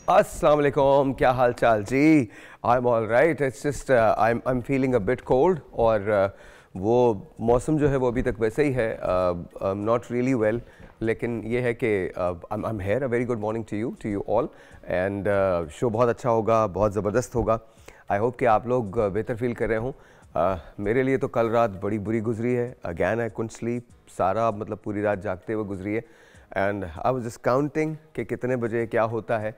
अस्सलाम वालेकुम, क्या हाल चाल जी। I am all right, it's just I am feeling a bit cold और वो मौसम जो है वो अभी तक वैसे ही है। I am not really well, लेकिन ये है कि I am here. A very good morning to you all and show बहुत अच्छा होगा, बहुत ज़बरदस्त होगा। आई होप कि आप लोग बेहतर फील कर रहे हों। मेरे लिए तो कल रात बड़ी बुरी गुजरी है। अगैन आई कुडंट स्लीप, सारा मतलब पूरी रात जागते हुए गुजरी है and I was just counting कि कितने बजे क्या होता है।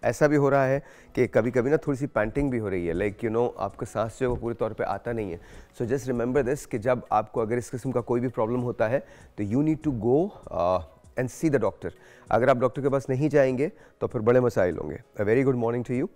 ऐसा भी हो रहा है कि कभी कभी ना थोड़ी सी पैंटिंग भी हो रही है, लाइक यू नो आपका सांस जो है वो पूरे तौर पे आता नहीं है। सो जस्ट रिमेंबर दिस कि जब आपको अगर इस किस्म का कोई भी प्रॉब्लम होता है तो you need to go and see the doctor. अगर आप डॉक्टर के पास नहीं जाएंगे तो फिर बड़े मसाइल होंगे। A very good morning to you.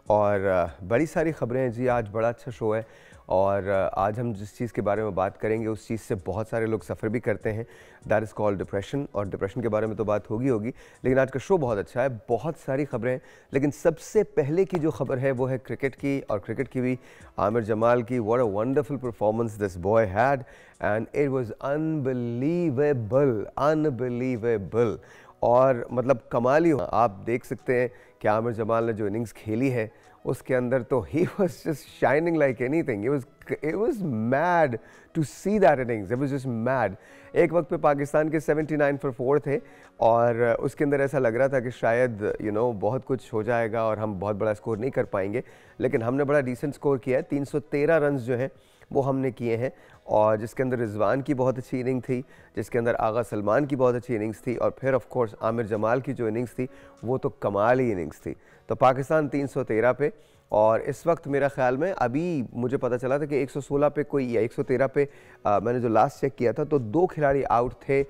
और बड़ी सारी खबरें हैं जी, आज बड़ा अच्छा शो है और आज हम जिस चीज़ के बारे में बात करेंगे उस चीज़ से बहुत सारे लोग सफ़र भी करते हैं। दैट इज़ कॉल्ड डिप्रेशन, और डिप्रेशन के बारे में तो बात होगी। लेकिन आज का शो बहुत अच्छा है, बहुत सारी खबरें हैं। लेकिन सबसे पहले की जो खबर है वो है क्रिकेट की, और क्रिकेट की भी आमिर जमाल की। What a wonderful performance this boy had and it was unbelievable, unbelievable. और मतलब कमाल ही हो। आप देख सकते हैं कि आमिर जमाल ने जो इनिंग्स खेली है उसके अंदर तो he was just shining like anything. It was mad to see that innings, it was just mad. एक वक्त पे पाकिस्तान के 79 फॉर 4 थे और उसके अंदर ऐसा लग रहा था कि शायद बहुत कुछ हो जाएगा और हम बहुत बड़ा स्कोर नहीं कर पाएंगे, लेकिन हमने बड़ा डिसेंट स्कोर किया है। 313 रन जो हैं वो हमने किए हैं, और जिसके अंदर रिजवान की बहुत अच्छी इनिंग थी, जिसके अंदर आगा सलमान की बहुत अच्छी इनिंग्स थी, और फिर ऑफ कोर्स आमिर जमाल की जो इनिंग्स थी वो तो कमाल ही इनिंग्स थी। तो पाकिस्तान 313 पे, और इस वक्त मेरा ख्याल में अभी मुझे पता चला था कि 116 पे कोई या 113 पे मैंने जो लास्ट चेक किया था तो 2 खिलाड़ी आउट थे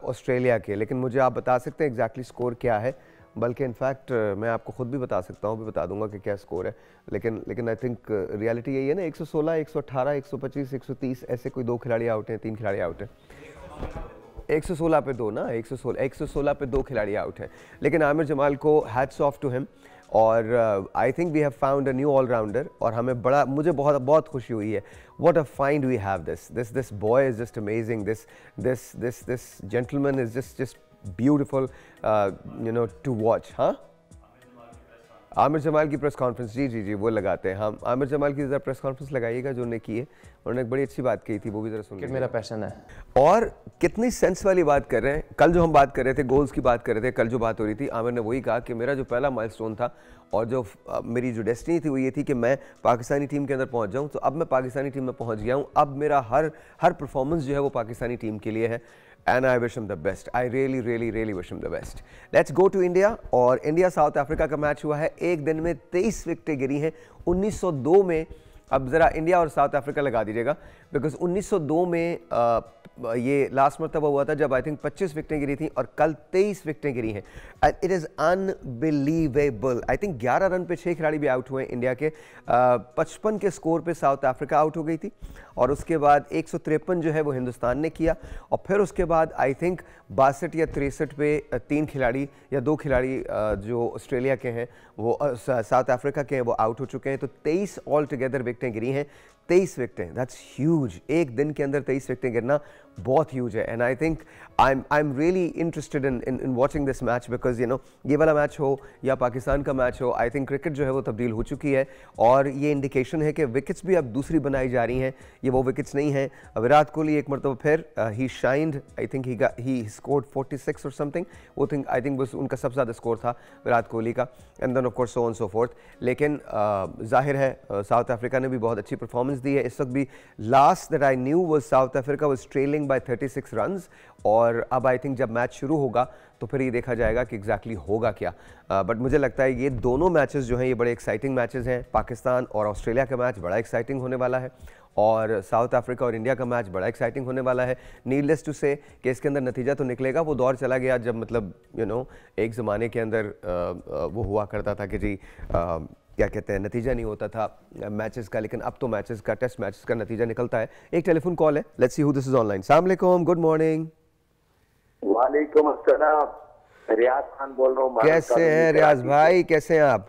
ऑस्ट्रेलिया के। लेकिन मुझे आप बता सकते हैं एग्जैक्टली स्कोर क्या है? बल्कि इनफैक्ट मैं आपको ख़ुद भी बता सकता हूँ, भी बता दूंगा कि क्या स्कोर है। लेकिन आई थिंक रियलिटी यही है ना, 116, 118, 125, 130 ऐसे कोई 2 खिलाड़ी आउट हैं, 3 खिलाड़ी आउट हैं। 116 पे 2 ना, 116 पे 2 खिलाड़ी आउट हैं। लेकिन आमिर जमाल को हैट्स ऑफ टू हिम, और I think we have found a new allrounder, और हमें मुझे बहुत बहुत खुशी हुई है। What a find we have. This boy is just amazing. This gentleman is just beautiful to watch. हाँ, आमिर जमाल की प्रेस कॉन्फ्रेंस, जी वो लगाते हैं हम। आमिर जमाल की ज़रा प्रेस कॉन्फ्रेंस लगाइएगा जो उन्होंने की है, उन्होंने एक बड़ी अच्छी बात कही थी, वो भी ज़रा सुन लीजिए। मेरा पैशन है, और कितनी सेंस वाली बात कर रहे हैं। कल जो हम बात कर रहे थे, गोल्स की बात कर रहे थे, कल जो बात हो रही थी, आमिर ने वही कहा कि मेरा जो पहला माइलस्टोन था और जो मेरी जो डेस्टिनी थी वो ये थी कि मैं पाकिस्तानी टीम के अंदर पहुंच जाऊं। तो अब मैं पाकिस्तानी टीम में पहुंच गया हूं, अब मेरा हर परफॉर्मेंस जो है वो पाकिस्तानी टीम के लिए है। And I wish him the best, I really wish him the best. Let's go to India. और इंडिया साउथ अफ्रीका का मैच हुआ है, एक दिन में 23 विकेटें गिरी हैं। 1902 में, अब ज़रा इंडिया और साउथ अफ्रीका लगा दीजिएगा, बिकॉज 1902 में ये लास्ट मरतबा हुआ था जब आई थिंक 25 विकेटें गिरी थी, और कल 23 विकेटें गिरी हैं। It is unbelievable. I think 11 run पे 6 खिलाड़ी भी आउट हुए हैं इंडिया के। 55 के स्कोर पे साउथ अफ्रीका आउट हो गई थी, और उसके बाद 153 जो है वो हिंदुस्तान ने किया, और फिर उसके बाद आई थिंक 62 या 63 पे 3 खिलाड़ी या 2 खिलाड़ी जो ऑस्ट्रेलिया के हैं वो साउथ अफ्रीका के हैं वो आउट हो चुके हैं। तो 23 ऑल टुगेदर विकेटें गिरी हैं। 23 विकेटें, दैट्स ह्यूज। एक दिन के अंदर 23 विकेटें गिरना बहुत ह्यूज है। And I think I am really interested in watching this match, because ये वाला मैच हो या पाकिस्तान का मैच हो, आई थिंक क्रिकेट जो है वो तब्दील हो चुकी है, और ये इंडिकेशन है कि विकेट्स भी अब दूसरी बनाई जा रही हैं। ये वो विकेट्स नहीं हैं। विराट कोहली एक मरतबा फिर ही शाइंड, आई थिंक ही स्कोर्ड 46 और समथिंग, वो थिंक आई थिंक उनका सबसे ज़्यादा स्कोर था विराट कोहली का, and then of course so on so forth. लेकिन जाहिर है साउथ अफ्रीका ने भी बहुत अच्छी परफॉर्मेंस दी है। इस वक्त भी last that I knew was South Africa was trailing by 36 runs, और अब आई थिंक जब मैच शुरू होगा तो फिर ये देखा जाएगा कि एग्जैक्टली होगा क्या। बट मुझे लगता है ये दोनों मैचेस जो हैं ये बड़े एक्साइटिंग मैचेस हैं। पाकिस्तान और ऑस्ट्रेलिया का मैच बड़ा एक्साइटिंग होने वाला है, और साउथ अफ्रीका और इंडिया का मैच बड़ा एक्साइटिंग होने वाला है। नीडलेस टू से कि इसके अंदर नतीजा तो निकलेगा। वो दौर चला गया जब मतलब एक ज़माने के अंदर वो हुआ करता था कि जी क्या कहते हैं, नतीजा नहीं होता था मैचेस का, लेकिन अब तो मैचेस का, टेस्ट मैचेस का नतीजा निकलता है। एक टेलीफोन कॉल है, let's see who this is online. अस्सलाम वालेकुम, गुड मॉर्निंग। वालेकुम अस्सलाम, रियाज खान बोल रहा हूँ। कैसे हैं रियाज भाई, कैसे हैं आप?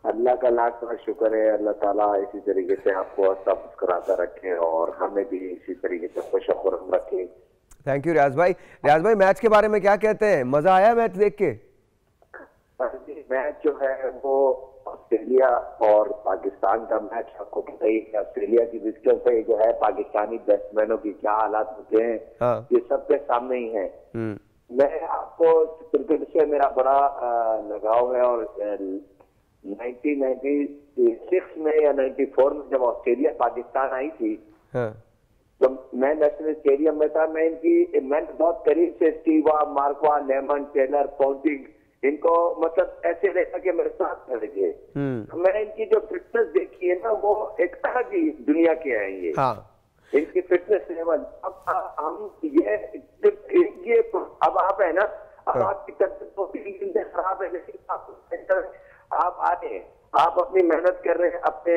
अल्लाह का लाख लाख शुक्र है। अल्लाह ताला इसी तरीके से आपको हंसता मुस्कुराता रखे और हमें भी इसी तरीके से खुशखुरम रखे। थैंक यू रियाज भाई। रियाज भाई, मैच के बारे में क्या कहते हैं? मजा आया मैच देख के? मैच जो है वो ऑस्ट्रेलिया और पाकिस्तान का मैच, आपको पता ही है ऑस्ट्रेलिया की विकेटों पे जो है पाकिस्तानी बैट्समैनों की क्या हालात होते हैं, हाँ। ये सबके सामने ही है। मैं आपको क्रिकेट से मेरा बड़ा लगाव है, और 1996 में या 94 में जब ऑस्ट्रेलिया पाकिस्तान आई थी, हाँ। तो मैं नेशनल स्टेडियम में था। मैंने बहुत करीब से स्टीवा, मार्कवा, लेमन, टेलर, पॉन्टिंग, इनको मतलब ऐसे देखा कि मेरे साथ खड़े थे। तो मैंने इनकी जो फिटनेस देखी है ना, वो एक तरह की दुनिया के हैं ये। हाँ। इनकी फिटनेस लेवल, अब हम ये अब आप है ना, अब आपकी तबियत तो 3 दिन से खराब है, लेकिन आप आ रहे हैं, आप अपनी मेहनत कर रहे हैं, अपने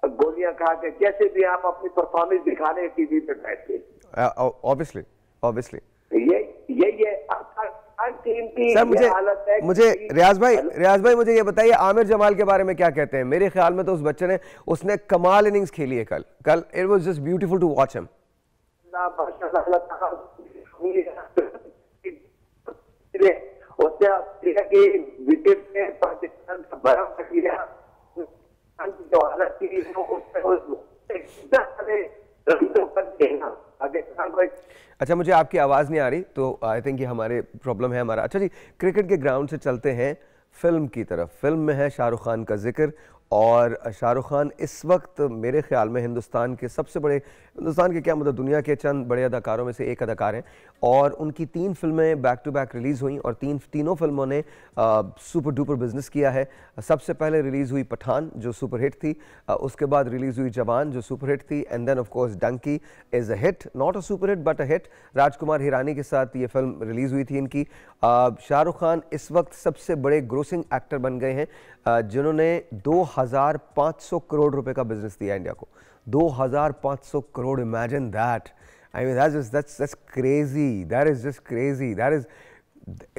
गोलियां खा के कैसे भी आप अपनी परफॉर्मेंस दिखा रहे हैं टीवी पे बैठ के। ऑब्वियसली ये सर, मुझे रियाज भाई मुझे ये बताइए, आमिर जमाल के बारे में क्या कहते हैं? मेरे ख्याल में तो उस बच्चे ने, उसने कमाल इनिंग्स खेली है कल। It was just beautiful to watch him. उसने ऑस्ट्रेलिया की विकेट पे पाकिस्तान का बड़ा किया, जो हालत थी अच्छा, मुझे आपकी आवाज़ नहीं आ रही, तो आई थिंक ये हमारे प्रॉब्लम है हमारा। अच्छा जी, क्रिकेट के ग्राउंड से चलते हैं फिल्म की तरफ। फिल्म में है शाहरुख खान का जिक्र, और शाहरुख खान इस वक्त मेरे ख्याल में हिंदुस्तान के सबसे बड़े, हिंदुस्तान के क्या मतलब दुनिया के चंद बड़े अदाकारों में से एक अदाकार हैं। और उनकी 3 फिल्में बैक टू बैक रिलीज़ हुई, और तीनों फिल्मों ने सुपर डुपर बिजनेस किया है। सबसे पहले रिलीज़ हुई पठान, जो सुपर हिट थी। उसके बाद रिलीज़ हुई जवान, जो सुपर हिट थी। And then of course Dunki is a hit, not a super hit but a hit. Rajkumar Hirani के साथ ये फिल्म रिलीज़ हुई थी इनकी। शाहरुख खान इस वक्त सबसे बड़े ग्रोसिंग एक्टर बन गए हैं, जिन्होंने 2500 करोड़ रुपए का बिजनेस दिया इंडिया को। 2500 crore, imagine that. I mean that's crazy, that is just crazy, that is,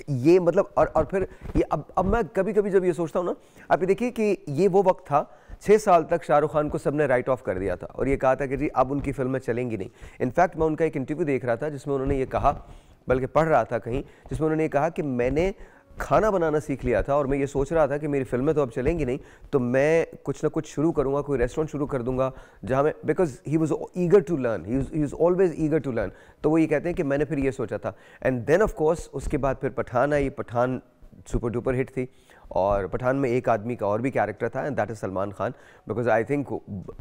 ये मतलब, और फिर ये अब मैं कभी कभी जब ये सोचता हूँ ना, आप ये देखिए कि ये वो वक्त था, 6 साल तक शाहरुख खान को सबने राइट ऑफ कर दिया था, और ये कहा था कि जी अब उनकी फिल्में चलेंगी नहीं। इनफैक्ट मैं उनका एक इंटरव्यू देख रहा था जिसमें उन्होंने ये कहा, बल्कि पढ़ रहा था कहीं, जिसमें उन्होंने ये कहा कि मैंने खाना बनाना सीख लिया था, और मैं ये सोच रहा था कि मेरी फिल्में तो अब चलेंगी नहीं, तो मैं कुछ ना कुछ शुरू करूंगा, कोई रेस्टोरेंट शुरू कर दूंगा जहाँ मैं, because he was eager to learn, he is always eager to learn. तो वो ये कहते हैं कि मैंने फिर ये सोचा था। एंड देन ऑफ कोर्स उसके बाद फिर पठान आई। पठान सुपर डुपर हिट थी, और पठान में एक आदमी का और भी कैरेक्टर था, and that is Salman Khan. Because I think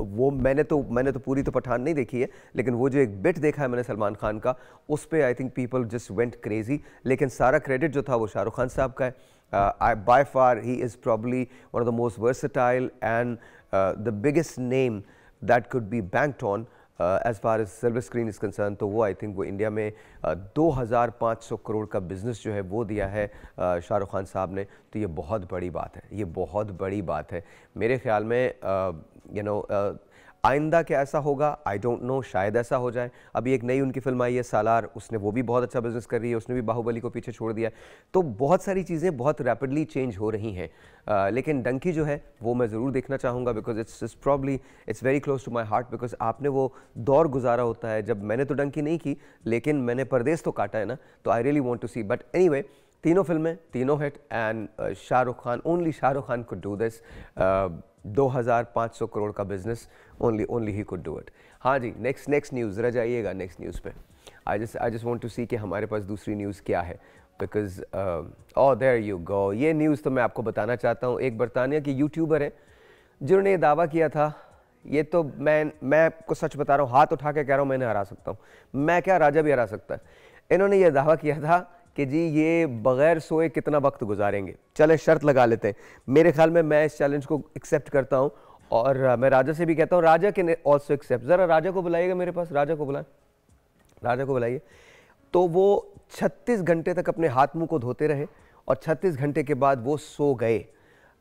वो मैंने तो पूरी तो पठान नहीं देखी है, लेकिन वो जो एक बिट देखा है मैंने सलमान खान का, उस पर I think people just went crazy. लेकिन सारा क्रेडिट जो था वो शाहरुख खान साहब का है। By far he is probably one of the most versatile and the biggest name that could be banked on as far as silver screen is concern. तो वो आई थिंक वो इंडिया में 2500 करोड़ का बिजनेस जो है वो दिया है शाहरुख खान साहब ने। तो ये बहुत बड़ी बात है, ये बहुत बड़ी बात है मेरे ख्याल में। आइंदा क्या ऐसा होगा आई डोंट नो, शायद ऐसा हो जाए। अभी एक नई उनकी फिल्म आई है सालार, उसने वो भी बहुत अच्छा बिजनेस कर रही है, उसने भी बाहुबली को पीछे छोड़ दिया है। तो बहुत सारी चीज़ें बहुत रैपिडली चेंज हो रही हैं। लेकिन डंकी जो है वो मैं ज़रूर देखना चाहूँगा, because it's very close to my heart. Because आपने वो दौर गुजारा होता है जब, मैंने तो डंकी नहीं की लेकिन मैंने परदेस तो काटा है ना, तो I really want to see. But anyway, तीनों फिल्में, तीनों hit, and Shahrukh Khan, only Shahrukh Khan could do this. 2500 crore का बिजनेस, ओनली ही कुड डू इट। हाँ जी, नेक्स्ट न्यूज़, रह जाइएगा नेक्स्ट न्यूज़ पे। I just want to see कि हमारे पास दूसरी न्यूज़ क्या है, because oh there you go. ये न्यूज़ तो मैं आपको बताना चाहता हूँ। एक बरतानिया की यूट्यूबर है जिन्होंने ये दावा किया था, ये तो मैं आपको सच बता रहा हूँ, हाथ उठा के कह रहा हूँ, मैंने हरा सकता हूँ, मैं क्या राजा भी हरा सकता है। इन्होंने ये दावा किया था कि जी ये बगैर सोए कितना वक्त गुजारेंगे। चले शर्त लगा लेते हैं। मेरे ख्याल में मैं इस चैलेंज को एक्सेप्ट करता हूं, और मैं राजा से भी कहता हूं, राजा कैन ऑल्सो एक्सेप्ट। ज़रा राजा को बुलाइएगा मेरे पास, राजा को बुलाएं, राजा को बुलाइए। तो वो 36 घंटे तक अपने हाथ मुंह को धोते रहे, और 36 घंटे के बाद वो सो गए।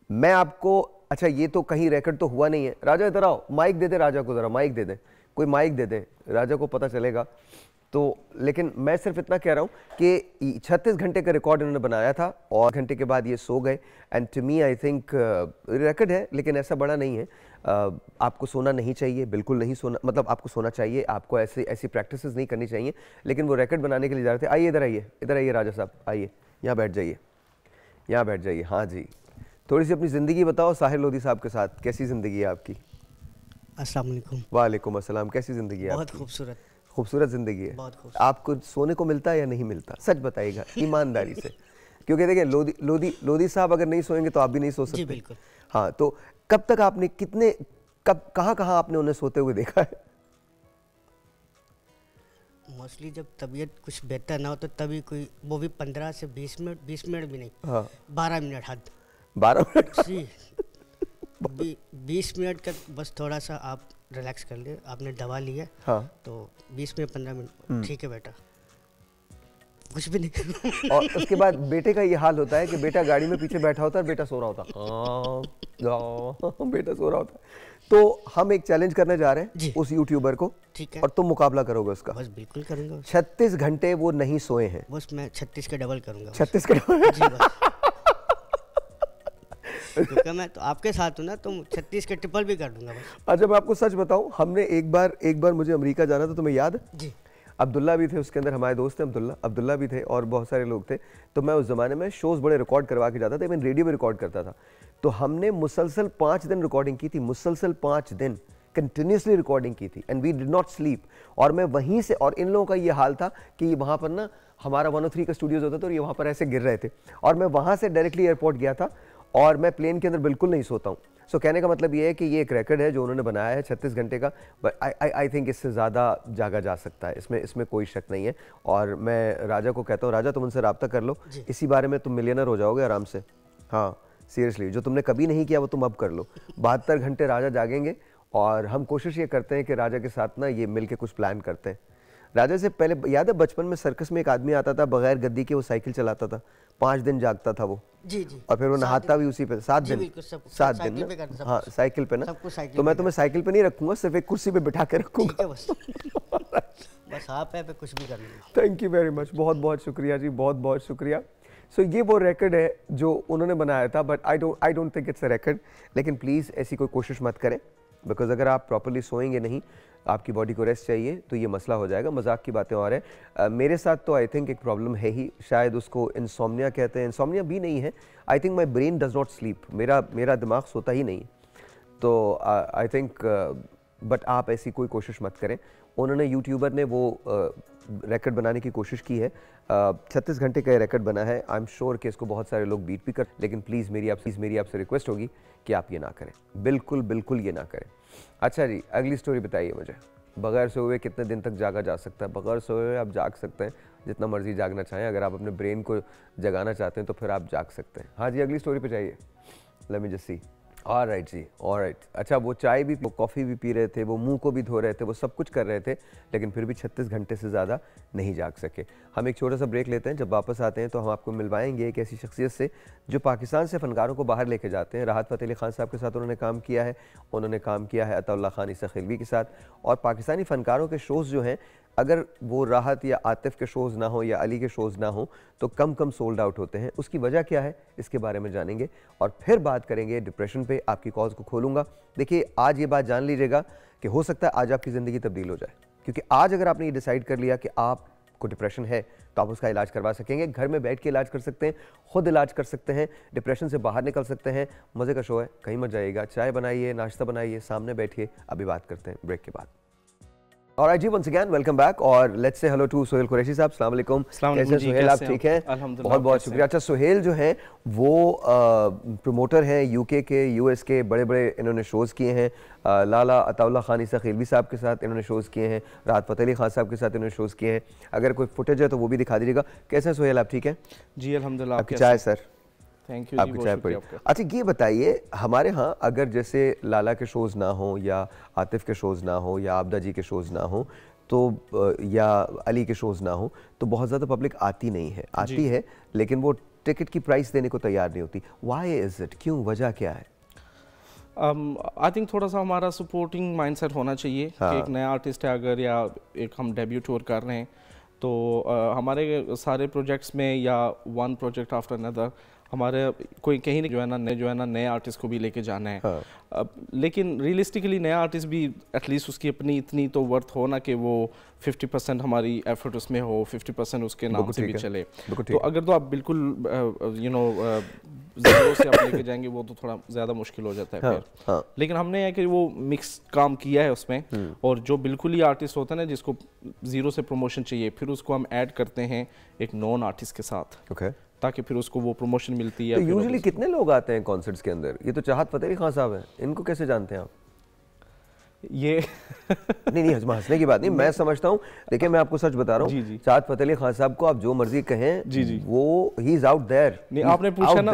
मैं आपको, अच्छा ये तो कहीं रिकॉर्ड तो हुआ नहीं है। राजा इधर आओ, माइक दे दे राजा को, ज़रा माइक दे दें, कोई माइक दे दें, राजा को पता चलेगा। तो लेकिन मैं सिर्फ इतना कह रहा हूँ कि 36 घंटे का रिकॉर्ड इन्होंने बनाया था, और घंटे के बाद ये सो गए। And to me I think record है, लेकिन ऐसा बड़ा नहीं है। आपको सोना नहीं चाहिए, बिल्कुल नहीं सोना, मतलब आपको सोना चाहिए, आपको ऐसी प्रैक्टिसेस नहीं करनी चाहिए। लेकिन वो रिकॉर्ड बनाने के लिए जा रहे थे। आइए इधर आइए, इधर आइए राजा साहब, आइए यहाँ बैठ जाइए, यहाँ बैठ जाइए। हाँ जी, थोड़ी सी अपनी ज़िंदगी बताओ साहिर लोधी साहब के साथ, कैसी ज़िंदगी है आपकी? अस्सलाम वालेकुम। वालेकुम अस्सलाम। कैसी ज़िंदगी है? बहुत खूबसूरत। खूबसूरत ज़िंदगी है। बहुत खूबसूरत। आपको सोने को मिलता है या नहीं मिलता? सच बताइएगा ईमानदारी से, क्योंकि देखिए लोधी साहब अगर नहीं सोएंगे तो आप भी नहीं सो सकते। जी बिल्कुल। हाँ, तो कब तक आपने कहाँ आपने उन्हें सोते हुए देखा है? मोस्टली जब तबीयत कुछ बेहतर ना हो तो तभी कोई, वो भी 15 से 20 मिनट, 20 मिनट भी नहीं। हाँ, 12 मिनट हद। 12 मिनट? जी 20 मिनट का बस थोड़ा सा आप रिलैक्स कर लिए, आपने दवा ली है। हाँ, तो 20 मिनट 15 मिनट ठीक है बेटा, कुछ भी नहीं। और उसके बाद बेटे का ये हाल होता है कि बेटा गाड़ी में पीछे बैठा होता है और बेटा सो रहा होता है। बेटा सो रहा होता है। तो हम एक चैलेंज करने जा रहे हैं उस यूट्यूबर को, ठीक है, और तुम मुकाबला करोगे उसका। बस बिल्कुल करूँगा। 36 घंटे वो नहीं सोए हैं। बस मैं 36 का डबल करूँगा। 36 का डबल? जी बस। क्योंकि मैं तो आपके साथ हूँ ना, तो 36 के ट्रिपल भी कर दूंगा बस। अच्छा मैं आपको सच बताऊं, हमने एक बार मुझे अमेरिका जाना था, तुम्हें याद है? जी। अब्दुल्ला भी थे उसके अंदर, हमारे दोस्त थे अब्दुल्ला भी थे और बहुत सारे लोग थे। तो मैं उस ज़माने में शोज़ बड़े रिकॉर्ड करवा के जाता था, मैं रेडियो में रिकॉर्ड करता था। तो हमने मुसलसल 5 दिन रिकॉर्डिंग की थी, मुसलसल 5 दिन कंटिन्यूसली रिकॉर्डिंग की थी, and we did not sleep. और मैं वहीं से, और इन लोगों का ये हाल था कि वहाँ पर ना हमारा 103 का स्टूडियोज़ होता था और ये वहाँ पर ऐसे गिर रहे थे, और मैं वहाँ से डायरेक्टली एयरपोर्ट गया था, और मैं प्लेन के अंदर बिल्कुल नहीं सोता हूँ। सो कहने का मतलब ये है कि ये एक रिकॉर्ड है जो उन्होंने बनाया है 36 घंटे का, बट आई थिंक इससे ज़्यादा जागा जा सकता है, इसमें कोई शक नहीं है। और मैं राजा को कहता हूँ, राजा तुम उनसे रब्ता कर लो, इसी बारे में तुम मिलियनर हो जाओगे आराम से। हाँ सीरियसली, जो तुमने कभी नहीं किया वो तुम अब कर लो। 72 घंटे राजा जागेंगे, और हम कोशिश ये करते हैं कि राजा के साथ ना ये मिल के कुछ प्लान करते हैं। राजा से पहले याद है बचपन में सर्कस में एक आदमी आता था बगैर गद्दी के, वो साइकिल चलाता था, 5 दिन जागता था वो। जी जी। और फिर वो नहाता भी उसी पे 7 दिन। 7 दिन ना? हाँ साइकिल पे ना। तो मैं तुम्हें साइकिल पे नहीं रखूंगा, सिर्फ एक कुर्सी पे बिठा के रखूंगा। बस बस आप पे कुछ भी कर लेंगे। थैंक यू वेरी मच, बहुत बहुत शुक्रिया जी, बहुत बहुत शुक्रिया। सो ये वो रिकॉर्ड है जो उन्होंने बनाया था, but I don't think it's a record. लेकिन प्लीज़ ऐसी कोई कोशिश मत करें, बिकॉज अगर आप प्रॉपर्ली सोएंगे नहीं, आपकी बॉडी को रेस्ट चाहिए, तो ये मसला हो जाएगा। मजाक की बातें और है। मेरे साथ तो आई थिंक एक प्रॉब्लम है ही, शायद उसको इंसोम्निया कहते हैं। इंसोम्निया भी नहीं है, I think my brain does not sleep, मेरा दिमाग सोता ही नहीं। तो आई थिंक, बट आप ऐसी कोई कोशिश मत करें। उन्होंने यूट्यूबर ने वो रिकॉर्ड बनाने की कोशिश की है, 36 घंटे का रिकॉर्ड बना है। आई एम श्योर कि इसको बहुत सारे लोग बीट भी कर, लेकिन प्लीज़ मेरी आपसे रिक्वेस्ट होगी कि आप ये ना करें, बिल्कुल बिल्कुल ये ना करें। अच्छा जी, अगली स्टोरी बताइए मुझे। बगैर सोए हुए कितने दिन तक जागा जा सकता है? बगैर सोए हुए आप जाग सकते हैं जितना मर्जी जागना चाहें। अगर आप अपने ब्रेन को जगाना चाहते हैं तो फिर आप जाग सकते हैं। हाँ जी, अगली स्टोरी पे जाइए। Let me just see. Alright जी, ऑलराइट। अच्छा, वो चाय भी, वो कॉफ़ी भी पी रहे थे, वो मुंह को भी धो रहे थे, वो सब कुछ कर रहे थे, लेकिन फिर भी 36 घंटे से ज़्यादा नहीं जाग सके। हम एक छोटा सा ब्रेक लेते हैं, जब वापस आते हैं तो हम आपको मिलवाएंगे एक ऐसी शख्सियत से जो पाकिस्तान से फ़नकारों को बाहर लेके जाते हैं। राहत फ़तेह अली खान साहब के साथ उन्होंने काम किया है, उन्होंने काम किया है अताउल्लाह खान ईसा खिलवी के साथ। और पाकिस्तानी फ़नकारों के शोज़ जो हैं, अगर वो राहत या आतिफ के शोज़ ना हो या अली के शोज़ ना हो तो कम सोल्ड आउट होते हैं। उसकी वजह क्या है, इसके बारे में जानेंगे, और फिर बात करेंगे डिप्रेशन पे। आपकी कॉल्स को खोलूँगा। देखिए, आज ये बात जान लीजिएगा कि हो सकता है आज आपकी ज़िंदगी तब्दील हो जाए, क्योंकि आज अगर आपने ये डिसाइड कर लिया कि आपको डिप्रेशन है तो आप उसका इलाज करवा सकेंगे। घर में बैठ के इलाज कर सकते हैं, खुद इलाज कर सकते हैं, डिप्रेशन से बाहर निकल सकते हैं। मज़े का शो है, कहीं मत जाइएगा। चाय बनाइए, नाश्ता बनाइए, सामने बैठिए। अभी बात करते हैं ब्रेक के बाद। ऑलराइट जी, वंस अगेन वेलकम बैक, और let's say hello to Sohail Qureshi साहब। अस्सलाम वालेकुम। कैसे सोहेल, आप ठीक हैं? बहुत बहुत शुक्रिया। अच्छा, सोहेल जो है वो प्रमोटर हैं यूके के, यूएस के, बड़े बड़े इन्होंने शोज़ किए हैं। लाला अताउल्लाह खान ईसा खिलवी साहब के साथ इन्होंने शोज़ किए हैं, राहत फ़तेह अली खान साहब के साथ इन्होंने शोज़ किए हैं। अगर कोई फुटेज है तो वो भी दिखा दीजिएगा। कैसे हैं सोहेल, आप ठीक हैं? जी अल्हम्दुलिल्लाह। आपकी चाय सर? थैंक यू, आपकी चाय पड़ी। अच्छा, ये बताइए, हमारे यहाँ अगर जैसे लाला के शोज़ ना हो, या आतिफ के शोज़ ना हो, या आबदा जी के शोज़ ना हो, तो या अली के शोज़ ना हो, तो बहुत ज़्यादा पब्लिक आती नहीं है, आती है लेकिन वो टिकट की प्राइस देने को तैयार नहीं होती। व्हाई इज़ इट, क्यों, वजह क्या है? आई थिंक थोड़ा सा हमारा सपोर्टिंग माइंडसेट होना चाहिए। कि एक नया आर्टिस्ट है अगर, या एक हम डेब्यू टूर कर रहे हैं, तो हमारे सारे प्रोजेक्ट्स में या वन प्रोजेक्ट आफ्टर अनदर हमारे कोई कहीं नहीं जो है ना नए आर्टिस्ट को भी लेके जाना है। हाँ। लेकिन रियलिस्टिकली नया आर्टिस्ट भी एटलीस्ट उसकी अपनी इतनी तो वर्थ हो ना कि वो 50% हमारी एफर्ट उसमें हो, 50% उसके नाम से भी चले। तो अगर तो आप बिल्कुल यू नो ज़ीरो से आप लेके जाएंगे वो तो थोड़ा ज़्यादा मुश्किल हो जाता है हाँ, फिर। हाँ। लेकिन हमने है कि वो मिक्स काम किया है उसमें, और जो बिल्कुल ही आर्टिस्ट होता है ना जिसको ज़ीरो से प्रमोशन चाहिए, फिर उसको हम ऐड करते हैं एक नॉन आर्टिस्ट के साथ, ओके, ताकि फिर उसको वो प्रमोशन मिलती है। तो यूजुअली कितने लोग आते हैं कॉन्सर्ट्स के अंदर? ये तो चाहत फतेह अली खान साहब हैं, इनको कैसे जानते हैं आप? ये नहीं हंसने की बात नहीं, मैं समझता हूँ। देखिए मैं आपको सच बता रहा जी, हूँ, जी। चाहत फतेह अली खान साहब को आप जो मर्जी कहें, जी, जी। वो ही इज आउट देयर। नहीं, आपने पूछा ना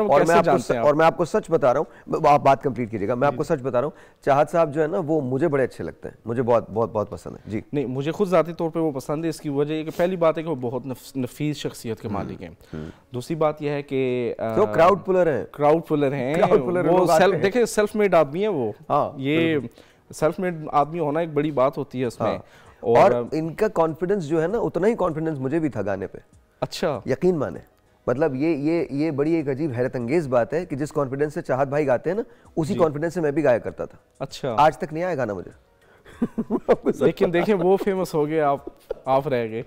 वो कैसे जानते हैं आप? और मैं आपको सच बता रहा हूँ, आप बात कंप्लीट कीजिएगा, मैं आपको सच बता रहा हूँ, चाहत साहब जो है ना वो मुझे बड़े अच्छे लगते हैं, मुझे बहुत बहुत बहुत पसंद है जी। नहीं, मुझे खुद ज़ाती तौर पे वो पसंद है। इसकी वजह ये कि पहली बात है कि वो बहुत नफीस शख्सियत के मालिक हैं। दूसरी बात यह है कि तो क्राउड पुलर हैं, क्राउड पुलर हैं, वो देखिए सेल्फ मेड आदमी है वो। हाँ, ये सेल्फ मेड आदमी होना एक बड़ी बात होती है उसमें। हाँ। और इनका कॉन्फिडेंस जो है ना, उतना ही कॉन्फिडेंस मुझे भी था गाने पे। अच्छा, यकीन माने, मतलब ये बड़ी एक अजीब हैरत अंगेज बात है कि जिस कॉन्फिडेंस से चाहत भाई गाते हैं ना, उसी कॉन्फिडेंस से मैं भी गाया करता था। अच्छा, आज तक नहीं आया गाना मुझे। लेकिन देखिए वो फेमस हो गए, आप रह गए।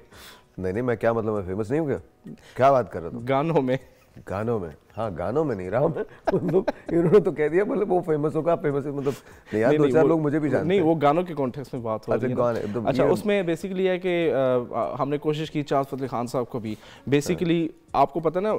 नहीं मैं क्या मतलब, मैं फेमस नहीं हूँ क्या बात कर रहा था? गानों में हाँ, गानों में नहीं रहा मैं। मतलब इन्होंने तो कह दिया, मतलब वो फेमस होगा, फेमस मतलब नहीं यार, दो चार लोग मुझे भी जानते हैं। नहीं, वो गानों के कॉन्टेक्स्ट में बात हो रही है। अच्छा, उसमें बेसिकली है कि हमने कोशिश की चाहत फतेह खान साहब को भी बेसिकली, आपको पता ना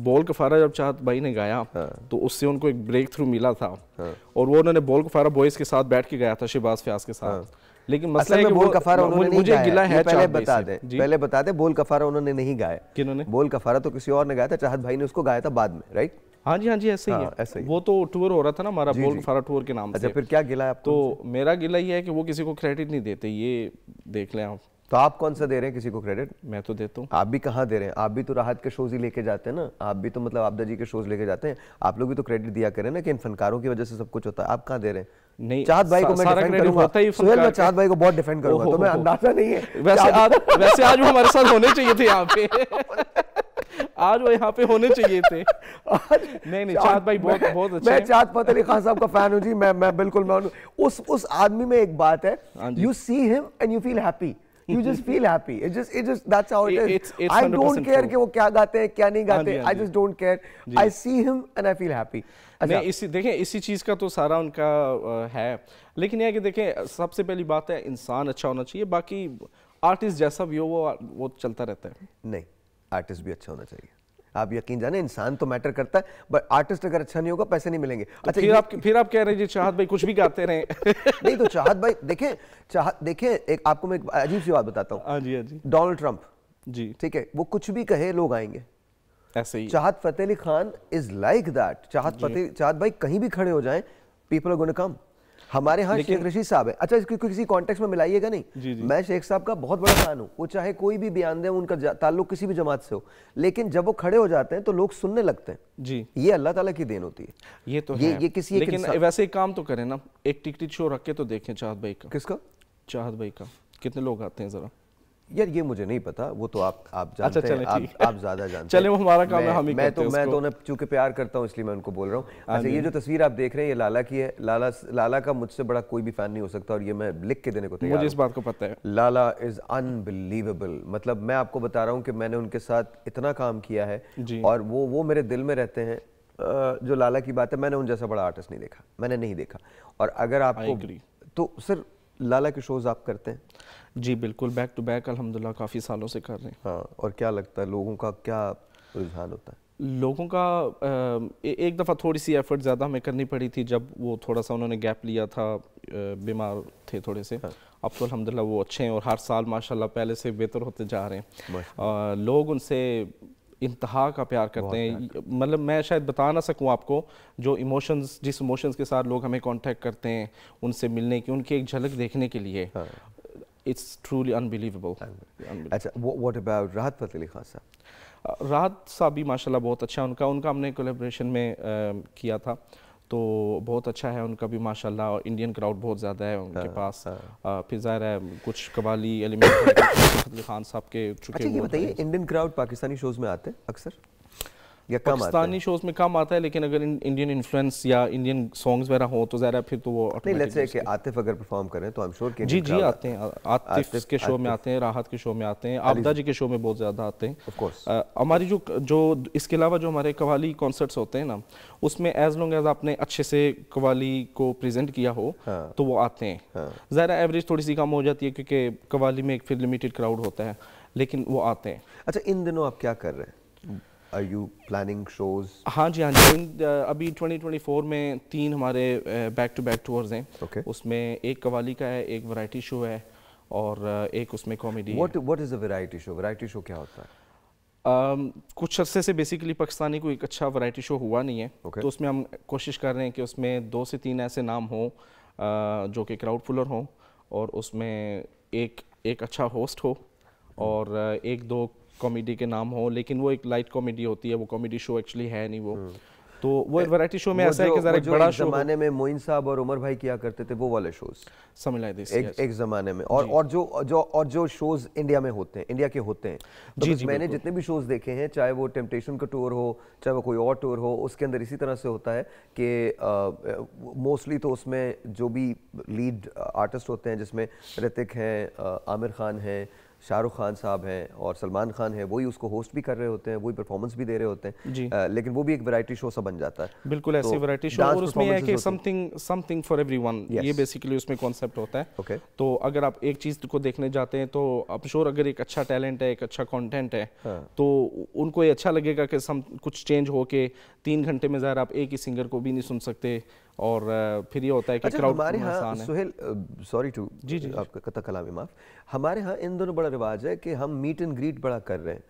बोल कफारा जब चाहत भाई ने गाया तो उससे उनको एक ब्रेक थ्रू मिला था, और वो उन्होंने बोल कफारा बॉयज के साथ बैठ के गाया था, शहबाज फयाज के साथ। लेकिन मसला है कि बोल कफारा उन्होंने नहीं गाया। गिला है, पहले बता दे, बोल कफारा उन्होंने नहीं गाया। किन्होंने? बोल कफारा तो किसी और ने गाया था, चाहत भाई ने उसको गाया था बाद में, राइट? हाँ जी, ऐसे ही है। वो तो टूर हो रहा था ना हमारा, बोल कफारा टूर के नाम से। अच्छा, फिर क्या गिला है आपको? तो मेरा गिला ये है कि वो किसी को क्रेडिट नहीं देते, ये देख लें आप। तो आप कौन सा दे रहे हैं किसी को क्रेडिट? मैं तो देता हूँ। आप भी कहाँ दे रहे हैं? आप भी तो राहत के शोज ही लेके जाते हैं ना, आप भी तो मतलब आपदा जी के शोज लेके जाते हैं, आप लोग भी तो क्रेडिट दिया करें ना कि इन फनकारों की वजह से सब कुछ होता है। आप कहाँ दे रहे हैं? नहीं, चाहत भाई को मैं डिफेंड करूंगा, सुहेल मैं चाहत भाई को बहुत डिफेंड करूंगा, तो मैं अंदाजा नहीं है। वैसे आज वो हमारे साथ होने चाहिए थे यहाँ पे। आज वो यहाँ पे होने चाहिए थे। नहीं, चाहत भाई बहुत अच्छे हैं। मैं चाहत फतेह अली खान साहब का फैन हूँ जी, मैं बिल्कुल उस आदमी में एक बात है, you see him and you feel happy, you just feel happy. It just that's how it is. It's I don't care कि वो क्या गाते हैं क्या नहीं गाते, हाँ I just don't care. I see him and I feel happy. नहीं, देखें इसी चीज़ का तो सारा उनका है, लेकिन यह कि देखें सबसे पहली बात है इंसान अच्छा होना चाहिए, बाकी आर्टिस्ट जैसा भी हो वो चलता रहता है। नहीं, आर्टिस्ट भी अच्छा होना चाहिए। आप यकीन जाने, इंसान तो मैटर करता है, बट आर्टिस्ट अगर अच्छा नहीं होगा पैसे नहीं मिलेंगे। अच्छा, फिर आप कह रहे हैं चाहत भाई कुछ भी गाते रहे। नहीं तो चाहत भाई देखें एक आपको मैं एक अजीब सी बात बताता हूँ। हाँ जी। डोनाल्ड ट्रंप जी, ठीक है, वो कुछ भी कहे लोग आएंगे, ऐसे ही Chahat Fateh Ali Khan is like that. Chahat भाई कहीं भी खड़े हो जाएं, पीपल आर गोना कम। हमारे यहाँ शेख रशीद साहब है, अच्छा इसको किसी कॉन्टेक्स्ट में मिलाइएगा नहीं। जी। मैं शेख साहब का बहुत बड़ा फैन हूँ, वो चाहे कोई भी बयान दे, उनका ताल्लुक किसी भी जमात से हो, लेकिन जब वो खड़े हो जाते हैं तो लोग सुनने लगते हैं जी। ये अल्लाह ताला की देन होती है। ये तो है। ये किसी लेकिन वैसे एक काम तो करें ना, एक टिकट शो रख के तो देखें चाहत भाई का। किसका? चाहत भाई का। कितने लोग आते हैं जरा? यार ये मुझे नहीं पता, वो तो आप जानते हैं, आप ज्यादा जानते हैं। चले, वो हमारा काम है, हम ही करते हैं। मैं तो उन्हें चूंकि प्यार करता हूँ इसलिए मैं उनको बोल रहा हूँ। अच्छा, ये जो तस्वीर आप देख रहे हैं ये लाला की है। लाला का मुझसे बड़ा कोई भी फैन नहीं हो सकता, और ये मैं लिख के देने को तैयार हूं। मुझे इस बात को पता है। लाला इज अनबिलीवेबल। मतलब मैं आपको बता रहा हूँ कि मैंने उनके साथ इतना काम किया है, और वो मेरे दिल में रहते हैं। जो लाला की बात है, मैंने उन जैसा बड़ा आर्टिस्ट नहीं देखा, मैंने नहीं देखा। और अगर आपको तो सिर्फ लाला के शोज आप करते हैं? जी बिल्कुल, बैक टू बैक अल्हम्दुलिल्लाह काफ़ी सालों से कर रहे हैं। हाँ, और क्या लगता है लोगों का क्या रुझान होता है? लोगों का एक दफ़ा थोड़ी सी एफर्ट ज़्यादा हमें करनी पड़ी थी, जब वो थोड़ा सा उन्होंने गैप लिया था, बीमार थे थोड़े से। अब तो अल्हम्दुलिल्लाह वो अच्छे हैं, और हर साल माशाल्लाह पहले से बेहतर होते जा रहे हैं। लोग उनसे इंतहा का प्यार करते हैं। मतलब मैं शायद बता ना सकूं आपको, जो इमोशंस जिस इमोशंस के साथ लोग हमें कांटेक्ट करते हैं उनसे मिलने की, उनकी एक झलक देखने के लिए, इट्स ट्रूली अनबिलीवेबल। अच्छा, व्हाट अबाउट राहत फतेह अली खान साहब? राहत साहब भी माशाल्लाह बहुत अच्छा, उनका हमने कोलैबोरेशन में किया था। तो बहुत अच्छा है उनका भी माशाल्लाह, और इंडियन क्राउड बहुत ज़्यादा है उनके पास। फिर ज़ाहिर है कुछ कवाली एलिमेंट फतेह खान साहब के चुके। अच्छा ये बताइए, इंडियन क्राउड पाकिस्तानी शोज़ में आते हैं अक्सर या कम आते हैं? पाकिस्तानी शोज़ में कम आता है, लेकिन अगर इंडियन इन्फ्लुएंस या इंडियन सॉन्ग्स वगैरह हो तो ज़्यादा फिर तो वो नहीं, लेट्स से कि आतिफ अगर परफॉर्म करें तो आई एम श्योर कि जी जी आते हैं। आतिफ के शो में आते हैं, राहत के शो में आते हैं, आपदा जी के शो में बहुत ज़्यादा आते हैं ऑफ कोर्स। हमारी जो इसके अलावा जो हमारे कवाली कॉन्सर्ट्स होते हैं ना, उसमें एज लॉन्ग एज आपने अच्छे से कवाली को प्रेजेंट किया हो तो वो आते हैं। ज़रा एवरेज थोड़ी सी कम हो जाती है क्योंकि कवाली में एक फिर लिमिटेड क्राउड होता है, लेकिन वो आते हैं। अच्छा इन दिनों आप क्या कर रहे हैं? Are you planning shows? हाँ जी हाँ जी, अभी 2024 में 3 हमारे बैक टू बैक टूर्स हैं। Okay. उसमें एक कवाली का है, एक वैरायटी शो है और एक उसमें comedy. What is a variety show? Variety show क्या होता है? कुछ अरसे से बेसिकली पाकिस्तानी को एक अच्छा वैरायटी शो हुआ नहीं है। Okay. तो उसमें हम कोशिश कर रहे हैं कि उसमें 2 से 3 ऐसे नाम हों जो कि क्राउड पुलर हों, और उसमें एक अच्छा होस्ट हो और 1-2 कॉमेडी के नाम हो, लेकिन वो एक लाइट कॉमेडी होती है, वो कॉमेडी शो एक्चुअली है नहीं वो। तो वो वैरायटी शो में ऐसा है कि जरा एक बड़ा शो, ज़माने में मोइन साहब और उमर भाई किया करते थे वो वाले शोज, समझ लाइक दिस एक ज़माने में। और जो शोज इंडिया में होते हैं, इंडिया के होते हैं, तो मैंने जितने भी शोज देखे हैं, चाहे वो टेम्पटेशन का टूर हो, चाहे वो कोई और टूर हो, उसके अंदर इसी तरह से होता है कि मोस्टली तो उसमें जो भी लीड आर्टिस्ट होते हैं, जिसमें ऋतिक हैं, आमिर खान हैं, शाहरुख खान साहब हैं और सलमान खान है, वही उसको होस्ट भी कर रहे होते हैं, वही परफॉर्मेंस भी दे रहे होते हैं। लेकिन वो भी एक वैरायटी शो सा बन जाता है। बिल्कुल ऐसी वैरायटी शो, और उसमें है कि समथिंग फॉर एवरीवन, ये बेसिकली उसमें कॉन्सेप्ट होता है। Okay. तो अगर आप एक चीज़ को देखने जाते हैं तो आप श्योर अगर एक अच्छा टैलेंट है, एक अच्छा कंटेंट है, तो उनको ये अच्छा लगेगा कि कुछ चेंज हो के 3 घंटे में ज़ाहिर आप एक ही सिंगर को भी नहीं सुन सकते, और फिर ये होता है कि क्राउड हमारे यहाँ सुहेल, सॉरी टू जी आपका कथा कलामी माफ, हमारे यहाँ इन दोनों बड़ा रिवाज है कि हम मीट एंड ग्रीट बड़ा कर रहे हैं।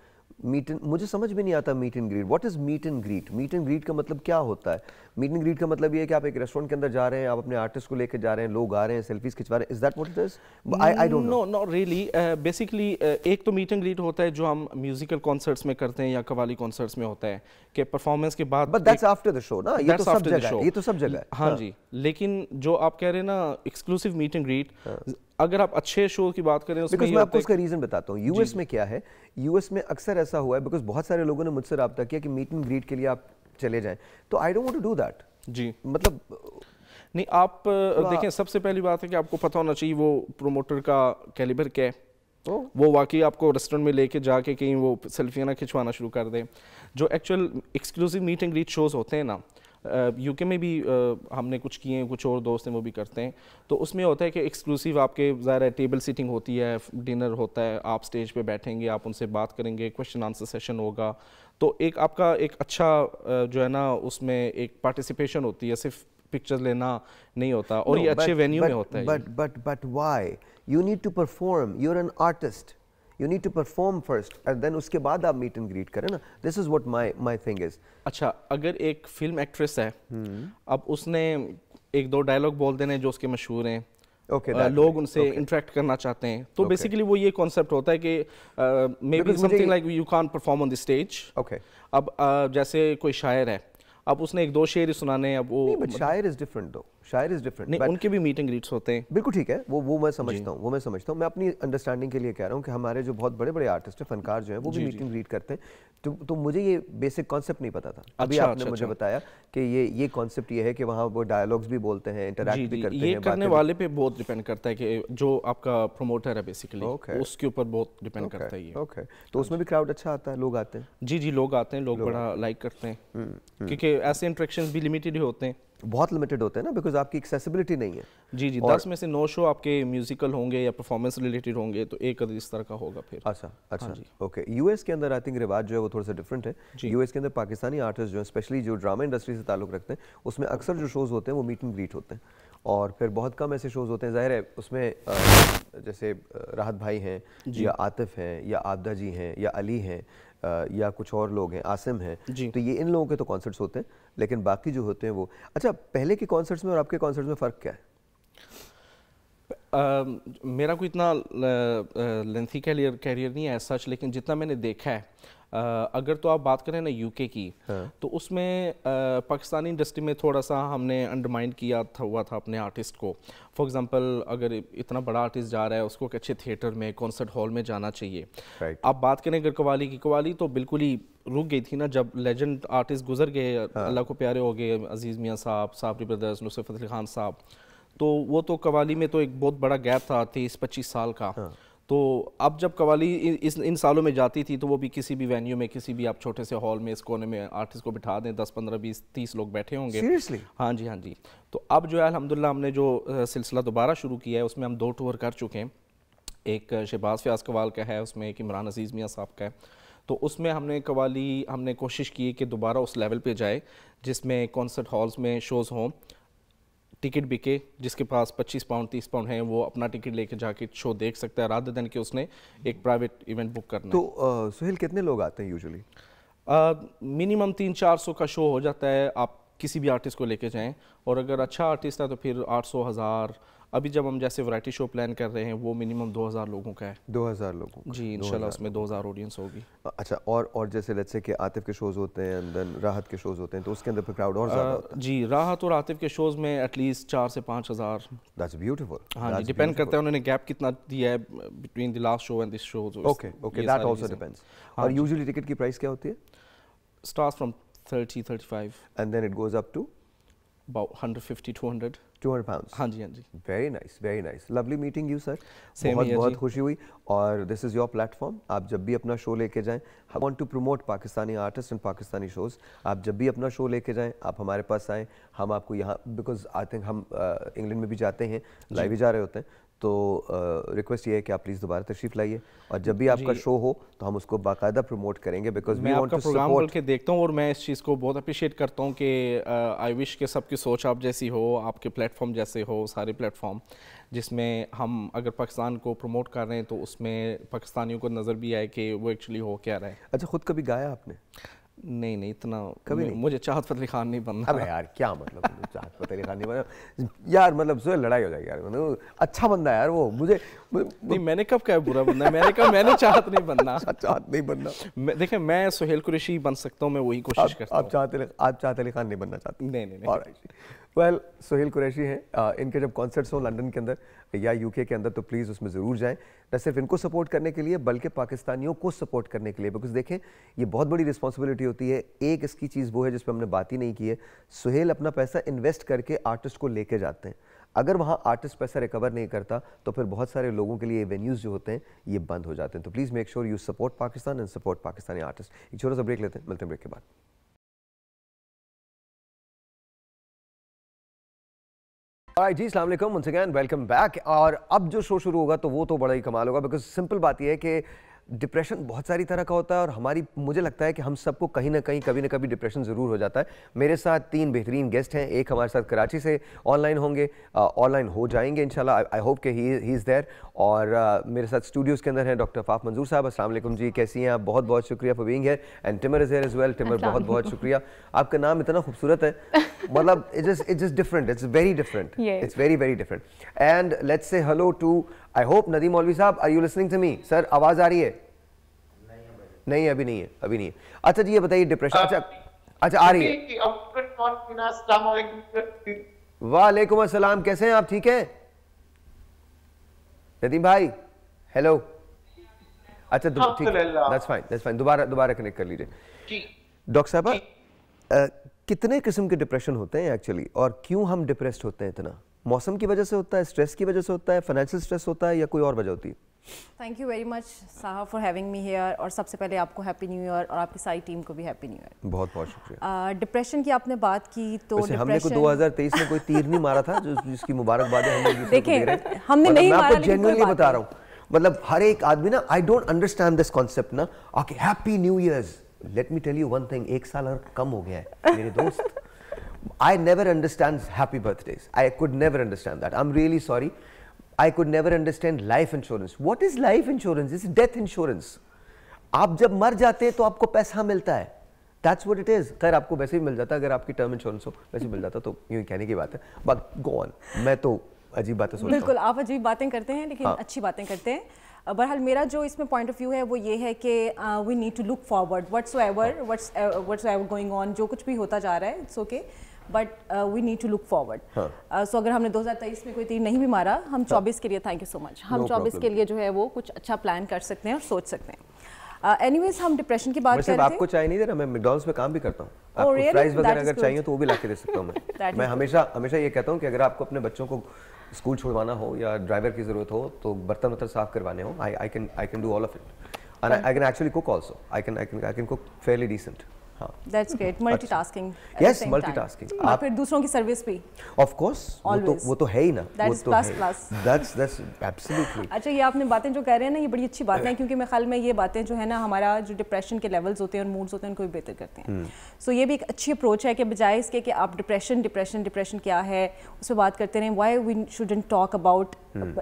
मुझे समझ में नहीं आता meet and greet, what is meet and greet? Meet and greet का मतलब क्या होता है? मीट एंड ग्रीट का मतलब ये है कि आप एक रेस्टोरेंट के अंदर जा रहे हैं, आप अपने आर्टिस्ट को लेकर जा रहे हैं, लोग आ रहे हैं, सेल्फीज खिंचवा रहे हैं, is that what it is? I don't know. Not really, basically एक तो मीट एंड ग्रीट होता है जो हम म्यूजिकल कॉन्सर्ट्स में करते हैं या कवाली कॉन्सर्ट्स में होता है कि परफॉर्मेंस के बाद, but that's after the show ना, ये तो सब जगह है, ये तो सब जगह है। हाँ जी, लेकिन जो आप कह रहे हैं ना एक्सक्लूसिव मीट एंड ग्रीट, अगर आप अच्छे शो की बात करें उसमें मैं आपको उसका रीजन बताता हूँ। यूएस में क्या है, यूएस में अक्सर ऐसा हुआ है, बिकॉज बहुत सारे लोगों ने मुझसे रब्ता किया कि मीट एंड ग्रीट के लिए आप चले जाएं, तो I don't want to do that जी। मतलब नहीं, आप देखें, सबसे पहली बात है कि आपको पता होना चाहिए वो प्रोमोटर का कैलिबर क्या है। वो वाकई आपको रेस्टोरेंट में लेके जाके कहीं वो सेल्फियाँ ना खिंचवाना शुरू कर दे। जो actual exclusive meet and greet shows होते हैं ना, यूके में भी हमने कुछ किए हैं, कुछ और दोस्त हैं वो भी करते हैं, तो उसमें होता है कि एक्सक्लूसिव आपके ज़ाहिर टेबल सीटिंग होती है, डिनर होता है, आप स्टेज पे बैठेंगे, आप उनसे बात करेंगे, क्वेश्चन आंसर सेशन होगा, तो एक आपका एक अच्छा जो है ना उसमें एक पार्टिसिपेशन होती है, सिर्फ पिक्चर्स लेना नहीं होता, और ये अच्छे वेन्यू में होता है। But why you need to perform, you are an artist, you need to perform first and then उसके बाद आप meet and greet करें ना। this is what my thing is। अच्छा, अगर एक फिल्म एक्ट्रेस है, अब उसने 1-2 डायलॉग बोल देने जो उसके मशहूर हैं, लोग उनसे इंटरेक्ट करना चाहते हैं, तो बेसिकली वो ये कॉन्सेप्ट होता है कि may be something like you can't perform on the stage. अब जैसे कोई शायर है, अब उसने 1-2 शेर ही सुनाने, अब वो बट शायर इज डिफरेंट दो, शायर इज डिफरेंट। नहीं, उनके भी मीट एंड ग्रीट्स होते हैं। बिल्कुल ठीक है, वो मैं समझता हूँ, मैं अपनी अंडरस्टैंडिंग के लिए कह रहा हूँ कि हमारे जो बहुत बड़े बड़े आर्टिस्ट हैं, फनकार जो हैं, वो भी मीट एंड ग्रीट करते हैं। तो मुझे ये बेसिक कॉन्सेप्ट नहीं पता था, अभी आपने मुझे बताया कि ये कॉन्सेप्ट ये है कि वहाँ वो डायलॉग्स भी बोलते हैं, इंटरैक्ट भी करते हैं। ये करने वाले पे बहुत डिपेंड करता है कि जो आपका प्रमोटर है बेसिकली, उसके ऊपर बहुत डिपेंड करता है ये। ओके, तो उसमें भी क्राउड अच्छा आता है, लोग आते हैं? जी, लोग आते हैं, लोग बड़ा लाइक करते हैं, क्योंकि ऐसे इंटरेक्शंस भी लिमिटेड ही होते हैं, बहुत लिमिटेड होते हैं ना, बिकॉज आपकी एक्सेसिबिलिटी नहीं है। जी 10 में से 9 शो आपके म्यूजिकल होंगे या परफॉर्मेंस रिलेटेड होंगे, तो एक इस तरह का होगा फिर। अच्छा ओके। यूएस के अंदर आई थिंक रिवाज जो है वो थोड़ा सा डिफरेंट है। यूएस के अंदर पाकिस्तानी आर्टिस्ट जो है, स्पेशली जो ड्रामा इंडस्ट्री से ताल्लुक रखते हैं, उसमें अक्सर जो शोज़ होते हैं वो मीट एंड ग्रीट होते हैं, और फिर बहुत कम ऐसे शोज़ होते हैं, जाहिर है उसमें जैसे राहत भाई हैं या आतिफ हैं या आपदा जी हैं या अली हैं या कुछ और लोग हैं, आसिम हैं, तो ये इन लोगों के तो कॉन्सर्ट्स होते हैं, लेकिन बाकी जो होते हैं वो। अच्छा, पहले के कॉन्सर्ट्स में और आपके कॉन्सर्ट्स में फ़र्क क्या है? मेरा कोई इतना लेंथी कैरियर नहीं है सच, लेकिन जितना मैंने देखा है, अगर तो आप बात करें ना यूके की, तो उसमें पाकिस्तानी इंडस्ट्री में थोड़ा सा हमने अंडरमाइन किया हुआ था अपने आर्टिस्ट को। फॉर एग्जांपल अगर इतना बड़ा आर्टिस्ट जा रहा है उसको एक अच्छे थिएटर में, कॉन्सर्ट हॉल में जाना चाहिए। आप बात करें अगर कवाली की, कवाली तो बिल्कुल ही रुक गई थी ना जब लेजेंड आर्टिस्ट गुजर गए, अल्लाह को प्यारे हो गए, अजीज़ मियाँ साहब, साबरी ब्रदर्स, नुसरत फतेह अली खान साहब। तो वो तो कवाली में तो एक बहुत बड़ा गैप था 23-25 साल का। तो अब जब कवाली इन सालों में जाती थी तो वो भी किसी भी वेन्यू में, किसी भी आप छोटे से हॉल में, इस कोने में आर्टिस्ट को बिठा दें, 10, 15, 20, 30 लोग बैठे होंगे। Seriously? हाँ जी, हाँ जी। तो अब जो है अल्हम्दुलिल्लाह हमने जो सिलसिला दोबारा शुरू किया है उसमें हम 2 टूर कर चुके हैं। एक शहबाज फयाज कवाल का है, उसमें एक इमरान अजीज़ मियाँ साहब का है। तो उसमें हमने कोशिश की कि दोबारा उस लेवल पे जाए जिसमें कॉन्सर्ट हॉल्स में शोज़ हों, टिकट बिके, जिसके पास 25 पाउंड 30 पाउंड हैं वो अपना टिकट लेके जाके शो देख सकता है, रादर देन कि उसने एक प्राइवेट इवेंट बुक करना। तो सुहेल कितने लोग आते हैं यूजुअली? मिनिमम 300-400 का शो हो जाता है, आप किसी भी आर्टिस्ट को लेके जाएं, और अगर अच्छा आर्टिस्ट है तो फिर 800-1000। अभी जब हम जैसे वैरायटी शो प्लान कर रहे हैं वो मिनिमम 2000 लोगों का है। 2000 लोगों का? जी, इंशाल्लाह उसमें 2000 ऑडियंस होगी। अच्छा, और जैसे लेट्स से कि आतिफ के शोज होते हैं, देन राहत के शोज होते हैं, तो उसके अंदर फिर क्राउड और ज़्यादा होता है? जी, राहत और आतिफ के शोज़ में एटलीस्ट 4 से 5000। That's beautiful. हाँ जी, डिपेंड करता है उन्होंने गैप कितना दिया है between the last show and this show. Okay, that also depends. और यूजुअली टिकट की प्राइस क्या होती है? Starts from 30-35 and then it goes up to about 150-200 pounds। हाँ जी, हाँ जी। Very nice, very nice, lovely meeting you sir. Same बहुत here बहुत जी। खुशी हुई। और दिस इज़ योर प्लेटफॉर्म, आप जब भी अपना शो लेके जाएं, I want to promote Pakistani artist and Pakistani shows. आप जब भी अपना शो लेके जाएं, आप हमारे पास आएँ, हम आपको यहाँ, बिकॉज आई थिंक हम इंग्लैंड में भी जाते हैं, लाइव भी जा रहे होते हैं, तो रिक्वेस्ट ये है कि आप प्लीज़ दोबारा तशरीफ लाइए, और जब भी आपका शो हो तो हम उसको बाकायदा प्रमोट करेंगे, बिकॉज मैं आपका प्रोग्राम बल्कि देखता हूँ और मैं इस चीज़ को बहुत अप्रिशिएट करता हूँ कि आई विश के सबकी सोच आप जैसी हो, आपके प्लेटफॉर्म जैसे हो, सारे प्लेटफॉर्म जिसमें हम अगर पाकिस्तान को प्रमोट कर रहे हैं तो उसमें पाकिस्तानियों को नज़र भी आए कि वो एक्चुअली हो क्या रहा है। अच्छा, खुद कभी गाया आपने? नहीं, इतना कभी नहीं? मुझे चाहत फतेह अली खान नहीं बनना। अबे यार क्या मतलब चाहत फतेह अली खान नहीं बना यार, मतलब सुहेल लड़ाई हो जाएगी यार, मतलब अच्छा बंदा है यार वो। मुझे नहीं, मैंने कब कहा बुरा बंदा है? मैंने कहा मैंने चाहत नहीं बनना। चाहत नहीं बनना। देखिए, मैं सुहेल कुरैशी बन सकता हूँ, मैं वही कोशिश करता हूँ। आप चाहत अली खान नहीं बनना चाहते? नहीं। वेल, सुहेल कुरैशी हैं, इनके जब कॉन्सर्ट्स हों लंदन के अंदर या यूके के अंदर तो प्लीज़ उसमें ज़रूर जाएं, न सिर्फ इनको सपोर्ट करने के लिए बल्कि पाकिस्तानियों को सपोर्ट करने के लिए, बिकॉज देखें ये बहुत बड़ी रिस्पॉन्सिबिलिटी होती है। एक इसकी चीज़ वो है जिस पर हमने बात ही नहीं की है, सुहेल अपना पैसा इन्वेस्ट करके आर्टिस्ट को लेके जाते हैं। अगर वहाँ आर्टिस्ट पैसा रिकवर नहीं करता तो फिर बहुत सारे लोगों के लिए वेन्यूज़ जो होते हैं ये बंद हो जाते हैं। तो please make sure you support Pakistan and support Pakistani artist. एक छोटा सा ब्रेक लेते हैं, मिलते हैं ब्रेक के बाद। जी, अस्सलाम वालेकुम, वंस अगेन वेलकम बैक। और अब जो शो शुरू होगा तो वो तो बड़ा ही कमाल होगा, बिकॉज सिंपल बात यह है कि डिप्रेशन बहुत सारी तरह का होता है और मुझे लगता है कि हम सबको कहीं ना कहीं कभी ना कभी डिप्रेशन ज़रूर हो जाता है। मेरे साथ 3 बेहतरीन गेस्ट हैं, एक हमारे साथ कराची से ऑनलाइन होंगे, ऑनलाइन हो जाएंगे इंशाल्लाह, आई होप कि ही इज़ देयर। और मेरे साथ स्टूडियोज़ के अंदर हैं डॉक्टर फाफ मंजूर साहब। अस्सलाम वालेकुम जी, कैसी हैं आप? बहुत बहुत शुक्रिया for being here. And Timur is here as well. Timur, बहुत बहुत शुक्रिया। आपका नाम इतना खूबसूरत है, मतलब it's just different, it's very different, it's very very different. And let's say hello to, I hope Nadeem Maulvi साहब, are you listening to me? Sir, आवाज़ आ रही है? नहीं, अभी नहीं है। अच्छा जी, ये बताइए डिप्रेशन, अच्छा आ रही है। वालेकुम अस्सलाम, कैसे हैं आप? ठीक है नदीम भाई? हेलो, अच्छा ठीक, दैट्स फाइन, दोबारा कनेक्ट कर लीजिए। डॉक्टर साहब, कितने किस्म के डिप्रेशन होते हैं एक्चुअली, और क्यों हम डिप्रेस्ड होते हैं इतना? मौसम की वजह से होता है, स्ट्रेस की वजह से होता है, फाइनेंशियल स्ट्रेस होता है, या कोई और वजह होती है? थैंक यू वेरी मच साहब फॉर हैविंग मी हियर, और सबसे पहले आपको हैप्पी न्यू ईयर और आपकी सारी टीम को भी हैप्पी न्यू ईयर। बहुत बहुत शुक्रिया। डिप्रेशन की आपने बात की तो हमने को 2023 में कोई तीर नहीं मारा था, जिसकी मुबारकबाद है हम देखें, हमने नहीं मारा, मैं आपको जेन्युइनली बता रहा हूँ, मतलब हर एक आदमी ना, I don't understand this concept ना, okay happy new years, let me tell you one thing, 1 साल और कम हो गया है मेरे दोस्त। I never understand happy birthdays. I could never understand that. I'm really sorry. I could never understand life insurance. What is life insurance? It's death insurance. आप जब मर जाते हैं तो आपको पैसा मिलता है. That's what it is. खैर आपको वैसे भी मिल जाता है अगर आपकी टर्म इंश्योरेंस हो, वैसे मिल जाता तो यूँ कहने की बात है. But go on. मैं तो अजीब बातें सोचता हूँ. बिल्कुल, आप अजीब बातें करते हैं लेकिन अच्छी बातें करते हैं. बहरहाल मेरा जो इसमें पॉइंट ऑफ व्यू है वो ये है कि we need to look forward what's ever going on, जो कुछ भी होता जा रहा है it's okay, but we need to look forward. So अगर हमने 2023 में कोई तीर नहीं भी मारा, हम 24 के लिए, थैंक यू सो मच, हम 24 के लिए जो है वो कुछ अच्छा प्लान कर सकते हैं और सोच सकते हैं। एनीवेज हम डिप्रेशन की बात कर रहे थे। आपको चाय नहीं दे रहा, मैं मैकडॉनल्ड्स में काम भी करता हूँ, आपको फ्राइज वगैरह अगर चाहिए तो वो भी ला के दे सकता हूँ मैं हमेशा ये कहता हूँ कि अगर आपको अपने बच्चों को स्कूल छुड़वाना हो या ड्राइवर की जरूरत हो तो बर्तन साफ करवाने हो, आई can do all of it and I can actually cook also. I can cook fairly decent. That's great. Multitasking. Yes, multitasking. और फिर दूसरों की सर्विस भी. Of course. वो तो है ही ना. That's plus. That's absolutely. अच्छा, ये आपने बातें जो कह रहे हैं ना, ये बड़ी अच्छी बातें हैं, क्योंकि मेरे ख्याल में ये बातें जो है ना हमारा जो डिप्रेशन के लेवल्स होते हैं और मूड्स होते हैं उनको भी बेहतर करते हैं. सो ये भी एक अच्छी अप्रोच है कि बजाय इसके कि आप डिप्रेशन क्या है उस पर बात करते रहें, why we shouldn't talk about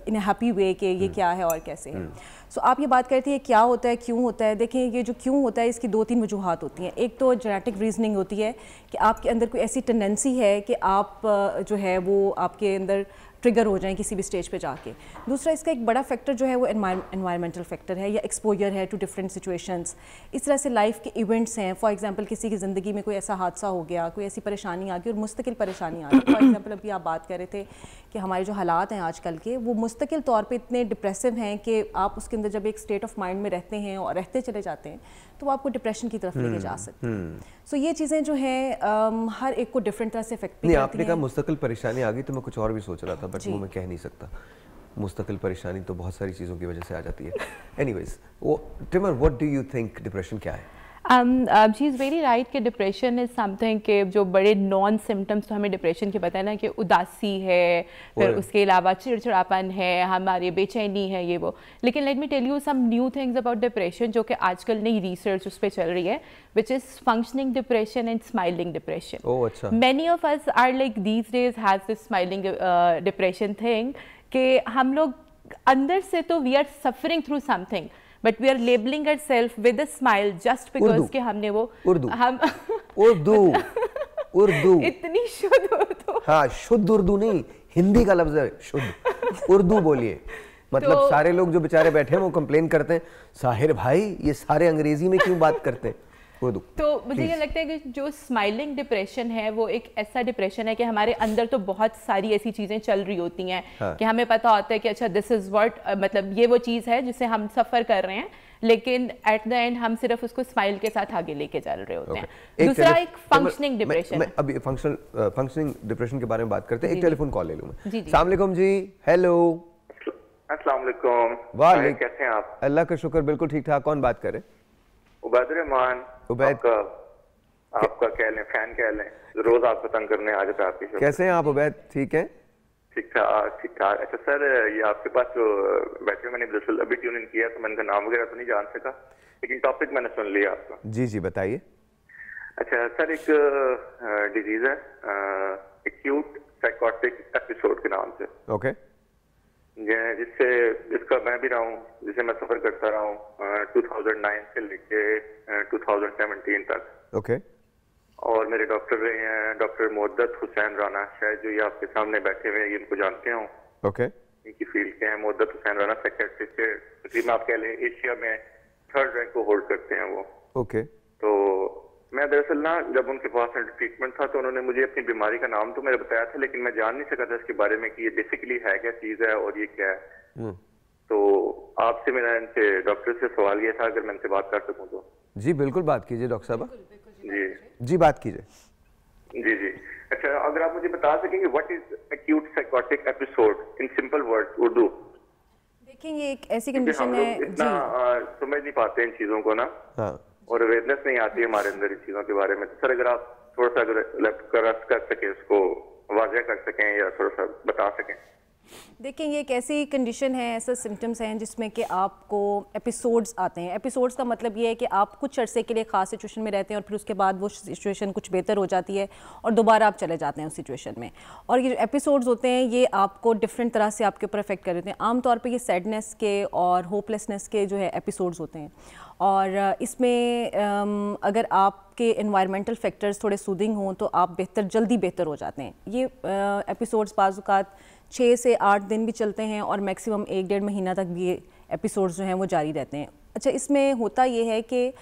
in a happy way कि ये क्या है और कैसे है. सो आप ये बात करती है क्या होता है, क्यों होता है. देखें, ये जो क्यों होता है इसकी 2-3 वजूहात होती हैं. एक तो जेनेटिक रीजनिंग होती है कि आपके अंदर कोई ऐसी टेंडेंसी है कि आप जो है वो आपके अंदर ट्रिगर हो जाएं किसी भी स्टेज पे जाके. दूसरा इसका एक बड़ा फैक्टर जो है वो एनवायरमेंटल फैक्टर है या एक्सपोजर है टू डिफरेंट सिचुएशंस. इस तरह से लाइफ के इवेंट्स हैं. फॉर एग्जांपल किसी की ज़िंदगी में कोई ऐसा हादसा हो गया, कोई ऐसी परेशानी आ गई और मुस्तकिल परेशानी आ गई. फॉर एग्जांपल अभी आप बात कर रहे थे कि हमारे जो हालात हैं आजकल के वो मुस्तकिल तौर पे इतने डिप्रेसिव हैं कि आप उसके अंदर जब एक स्टेट ऑफ माइंड में रहते हैं और रहते चले जाते हैं तो वो आपको डिप्रेशन की तरफ लेके जा सकते हैं. सो ये चीज़ें जो हैं हर एक को डिफरेंट तरह से इफेक्ट भी करती हैं. आपने कहा मुस्तकिल परेशानी आ गई तो मैं कुछ और भी सोच रहा था, बट वो मैं कह नहीं सकता. मुस्तकिल परेशानी तो बहुत सारी चीज़ों की वजह से आ जाती है. Anyways, Timmer, what do you think depression क्या है? शी इज़ वेरी राइट कि डिप्रेशन इज़ समथिंग के जो बड़े नॉन सिम्टम्स तो हमें डिप्रेशन के पता है ना, कि उदासी है, फिर उसके अलावा चिड़चिड़ापन है, हमारी बेचैनी है, ये वो. लेकिन let me tell you some new things about depression जो कि आजकल नई रिसर्च उस पर चल रही है, which is functioning depression and smiling depression. अच्छा. Many of us are like these days has this smiling depression thing कि हम लोग अंदर से तो we are suffering through something, but we are labeling ourselves with a smile just because कि हमने वो उर्दू इतनी शुद्ध उर्दू. हाँ, शुद्ध उर्दू नहीं, हिंदी का लफ्ज है शुद्ध. उर्दू बोलिए. मतलब सारे लोग जो बेचारे बैठे हैं वो कंप्लेन करते हैं, साहिर भाई ये सारे अंग्रेजी में क्यों बात करते हैं. तो मुझे ये लगता है कि जो स्माइलिंग डिप्रेशन है वो एक ऐसा डिप्रेशन है कि हमारे अंदर तो बहुत सारी ऐसी चीज़ें चल रही होती हैं कि हमें पता होता है कि अच्छा दिस इज़ व्हाट, मतलब ये वो चीज़ है जिसे हम सफ़र कर रहे हैं, लेकिन एट द एंड हम सिर्फ उसको स्माइल के साथ आगे लेके चल रहे होते हैं. दूसरा एक फंक्शनिंग डिप्रेशन. अभी फंक्शनिंग डिप्रेशन के बारे में बात करते हैं. एक टेलीफोन कॉल ले लूँ मैं. अस्सलाम वालेकुम जी. हेलो. अस्सलाम वालेकुम. वालेकुम. कैसे हैं आप? अल्लाह का शुक्र, बिल्कुल ठीक ठाक. कौन बात कर रहे? उबैद रहमान. आपका कह लें, फैन कह लें, रोज आपको तंग करने आ जाता है आपकी शो. कैसे हैं आप उबैद? ठीक है. ठीक ठाक. अच्छा सर, ये आपके पास जो बैठे, मैंने दरअसल अभी ट्यून इन किया तो मैं इनका नाम वगैरह तो नहीं जान सका, लेकिन टॉपिक मैंने सुन लिया आपका. जी बताइए. अच्छा सर, एक डिजीज है एक्यूट साइकोटिक एपिसोड के नाम से. ओके. जिसका मैं भी रहा हूँ, जिसे मैं सफर करता रहा हूँ 2009 से लेके 2017 तक. ओके. और मेरे डॉक्टर रहे हैं डॉक्टर मोहद्दत हुसैन राना, शायद जो ये आपके सामने बैठे हुए हैं ये इनको जानते हो. ओके. इनकी फील्ड के हैं. मोहद्दत हुसैन राना साइकियाट्रिस्ट है, तकरीबन आप कह लें एशिया में 3rd रैंक को होल्ड करते हैं वो. ओके. तो मैं दरअसल ना जब उनके पास ट्रीटमेंट था तो उन्होंने मुझे अपनी बीमारी का नाम तो मेरे बताया था, लेकिन मैं जान नहीं सका था इसके बारे में कि ये बेसिकली है क्या चीज है और ये क्या है. तो आपसे मेरा इनसे डॉक्टर से सवाल ये था, अगर मैं इनसे बात कर सकूं तो. जी बिल्कुल बात कीजिए डॉक्टर साहब. जी बात कीजिए. जी. अच्छा, अगर आप मुझे बता सकेंगे what is acute psychotic episode in simple words Urdu. देखिए, ये एक ऐसी कंडीशन है इतना समझ नहीं पाते इन चीजों को ना. हाँ. और अवेयरनेस नहीं आती है हमारे अंदर इन चीजों के बारे में. तो सर, अगर आप थोड़ा सा अगर कर सके, उसको वाज़ेह कर सकें या थोड़ा सा बता सकें. देखिए, ये एक ऐसी कंडीशन है, ऐसे सिम्टम्स हैं जिसमें कि आपको एपिसोड्स आते हैं. एपिसोड्स का मतलब ये है कि आप कुछ अरसे के लिए ख़ास सिचुएशन में रहते हैं और फिर उसके बाद वो सिचुएशन कुछ बेहतर हो जाती है और दोबारा आप चले जाते हैं उस सिचुएशन में. और ये जो एपिसोड्स होते हैं ये आपको डिफरेंट तरह से आपके ऊपर अफेक्ट कर देते हैं. आमतौर पर ये सैडनेस के और होपलेसनेस के जो है एपिसोड्स होते हैं. और इसमें अगर आपके एनवायरमेंटल फैक्टर्स थोड़े सूदिंग हों तो आप जल्दी बेहतर हो जाते हैं. ये एपिसोड्स बाज़ औक़ात 6 से 8 दिन भी चलते हैं और मैक्सिमम 1-1.5 महीना तक भी ये एपिसोड्स जो हैं वो जारी रहते हैं। अच्छा, इसमें होता ये है कि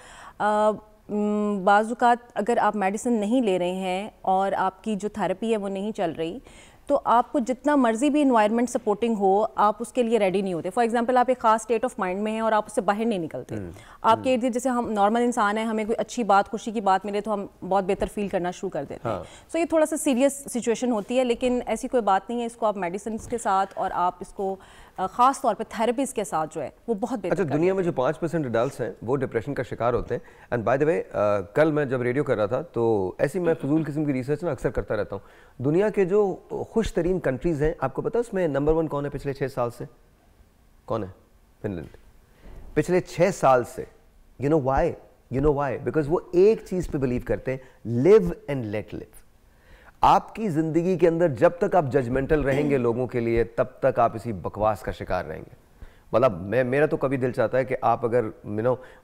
बाज़-औक़ात अगर आप मेडिसिन नहीं ले रहे हैं और आपकी जो थेरेपी है वो नहीं चल रही, तो आपको जितना मर्जी भी इन्वायरमेंट सपोर्टिंग हो, आप उसके लिए रेडी नहीं होते। फॉर एग्जांपल, आप एक खास स्टेट ऑफ माइंड में हैं और आप उससे बाहर नहीं निकलते। आपके इर्द गिर्द जैसे हम नॉर्मल इंसान हैं, हमें कोई अच्छी बात, खुशी की बात मिले तो हम बहुत बेहतर फील करना शुरू कर देते हैं। सो ये थोड़ा सा सीरियस सिचुएशन होती है, लेकिन ऐसी कोई बात नहीं है। इसको आप मेडिसिन के साथ और आप इसको खास तौर पे थेरेपीज के साथ जो है वो बहुत बेहतर। अच्छा, दुनिया में जो 5% एडल्ट्स हैं वो डिप्रेशन का शिकार होते हैं। एंड बाय द वे, कल मैं जब रेडियो कर रहा था तो ऐसी मैं फजूल किस्म की रिसर्च ना अक्सर करता रहता हूँ। दुनिया के जो खुश तरीन कंट्रीज़ हैं, आपको पता है उसमें नंबर 1 कौन है पिछले 6 साल से? कौन है? फिनलैंड। पिछले 6 साल से। You know why? बिकॉज वो एक चीज़ पे बिलीव करते हैं, लिव एंड लेट लिव। आपकी ज़िंदगी के अंदर जब तक आप जजमेंटल रहेंगे लोगों के लिए, तब तक आप इसी बकवास का शिकार रहेंगे। मतलब मेरा तो कभी दिल चाहता है कि आप अगर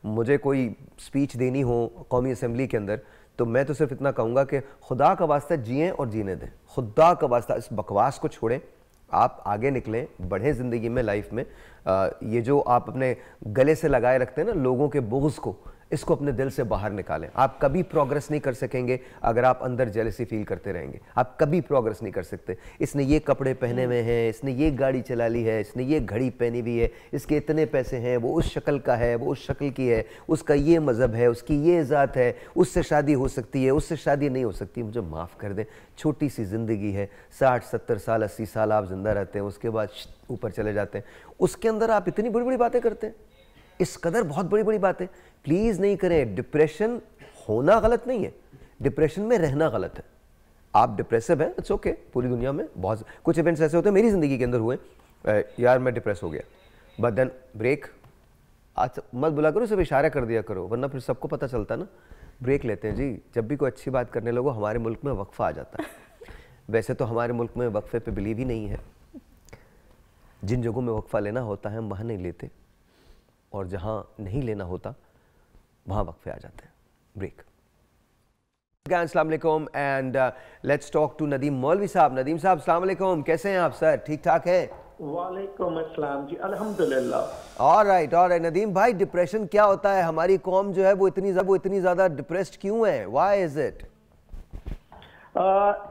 मुझे कोई स्पीच देनी हो कौमी असेंबली के अंदर, तो मैं तो सिर्फ इतना कहूँगा कि खुदा का वास्ता जिएं और जीने दें। खुदा का वास्ता इस बकवास को छोड़ें, आप आगे निकलें, बढ़ें ज़िंदगी में, लाइफ में। ये जो आप अपने गले से लगाए रखते हैं ना लोगों के बुग़्ज़ को, इसको अपने दिल से बाहर निकालें। आप कभी प्रोग्रेस नहीं कर सकेंगे अगर आप अंदर जेलसी फील करते रहेंगे। आप कभी प्रोग्रेस नहीं कर सकते। इसने ये कपड़े पहने हुए हैं, इसने ये गाड़ी चला ली है, इसने ये घड़ी पहनी हुई है, इसके इतने पैसे हैं, वो उस शक्ल का है, वो उस शक्ल की है, उसका ये मज़हब है, उसकी ये ज़ात है, उससे शादी हो सकती है, उससे शादी नहीं हो सकती। मुझे माफ़ कर दें, छोटी सी ज़िंदगी है, 60-70 साल 80 साल आप ज़िंदा रहते हैं, उसके बाद ऊपर चले जाते हैं। उसके अंदर आप इतनी बड़ी बड़ी बातें करते हैं, इस कदर बहुत बड़ी बड़ी बातें प्लीज़ नहीं करें। डिप्रेशन होना गलत नहीं है, डिप्रेशन में रहना गलत है। आप डिप्रेसिव हैं, इट्स ओके। पूरी दुनिया में बहुत कुछ इवेंट्स ऐसे होते हैं, मेरी ज़िंदगी के अंदर हुए, यार मैं डिप्रेस हो गया, बट देन ब्रेक। आज मत बुला करो, सिर्फ इशारा कर दिया करो, वरना फिर सबको पता चलता ना। ब्रेक लेते हैं जी, जब भी कोई अच्छी बात करने लगो हमारे मुल्क में वक्फा आ जाता है। वैसे तो हमारे मुल्क में वक्फे पे बिलीव ही नहीं है। जिन जगहों में वक्फा लेना होता है हम वहाँ नहीं लेते, और जहाँ नहीं लेना होता वहाँ वक्फे आ जाते हैं। ब्रेक। अस्सलाम वालेकुम and let's talk to Nadeem Maulvi साहब। नदीम साहब अस्सलाम वालेकुम, कैसे हैं आप सर? ठीक ठाक है? वालेकुम अस्सलाम जी, अल्हम्दुलिल्लाह। ऑलराइट नदीम भाई, डिप्रेशन क्या होता है? हमारी कौम जो है वो इतनी ज़्यादा डिप्रेस्ड क्यों है? Why is it?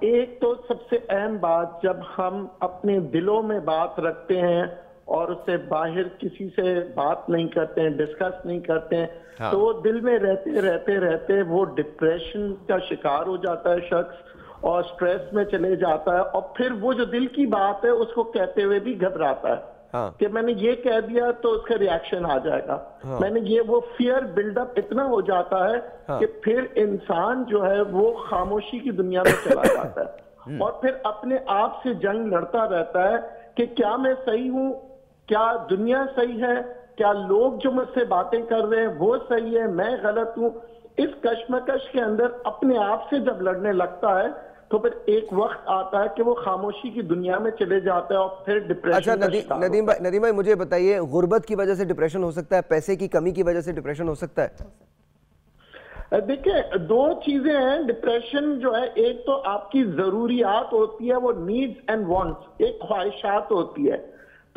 एक तो सबसे अहम बात, जब हम अपने दिलों में बात रखते हैं और उससे बाहर किसी से बात नहीं करते हैं, डिस्कस नहीं करते हैं, हाँ। तो दिल में रहते वो डिप्रेशन का शिकार हो जाता है शख्स, और स्ट्रेस में चले जाता है, और फिर वो जो दिल की बात है उसको कहते हुए भी घबराता है। हाँ। कि मैंने ये कह दिया तो उसका रिएक्शन आ जाएगा। हाँ। मैंने ये, वो फियर बिल्डअप इतना हो जाता है हाँ। कि फिर इंसान जो है वो खामोशी की दुनिया में चला जाता है और फिर अपने आप से जंग लड़ता रहता है कि क्या मैं सही हूँ, क्या दुनिया सही है, क्या लोग जो मुझसे बातें कर रहे हैं वो सही है, मैं गलत हूँ। इस कश्मकश के अंदर अपने आप से जब लड़ने लगता है तो फिर एक वक्त आता है कि वो खामोशी की दुनिया में चले जाते हैं और फिर डिप्रेशन। अच्छा नदीम भाई मुझे बताइए, गुर्बत की वजह से डिप्रेशन हो सकता है, पैसे की कमी की वजह से डिप्रेशन हो सकता है? देखिए, दो चीजें हैं डिप्रेशन जो है। एक तो आपकी जरूरियात होती है, वो नीड्स एंड वांट्स, एक ख्वाहिशात होती है।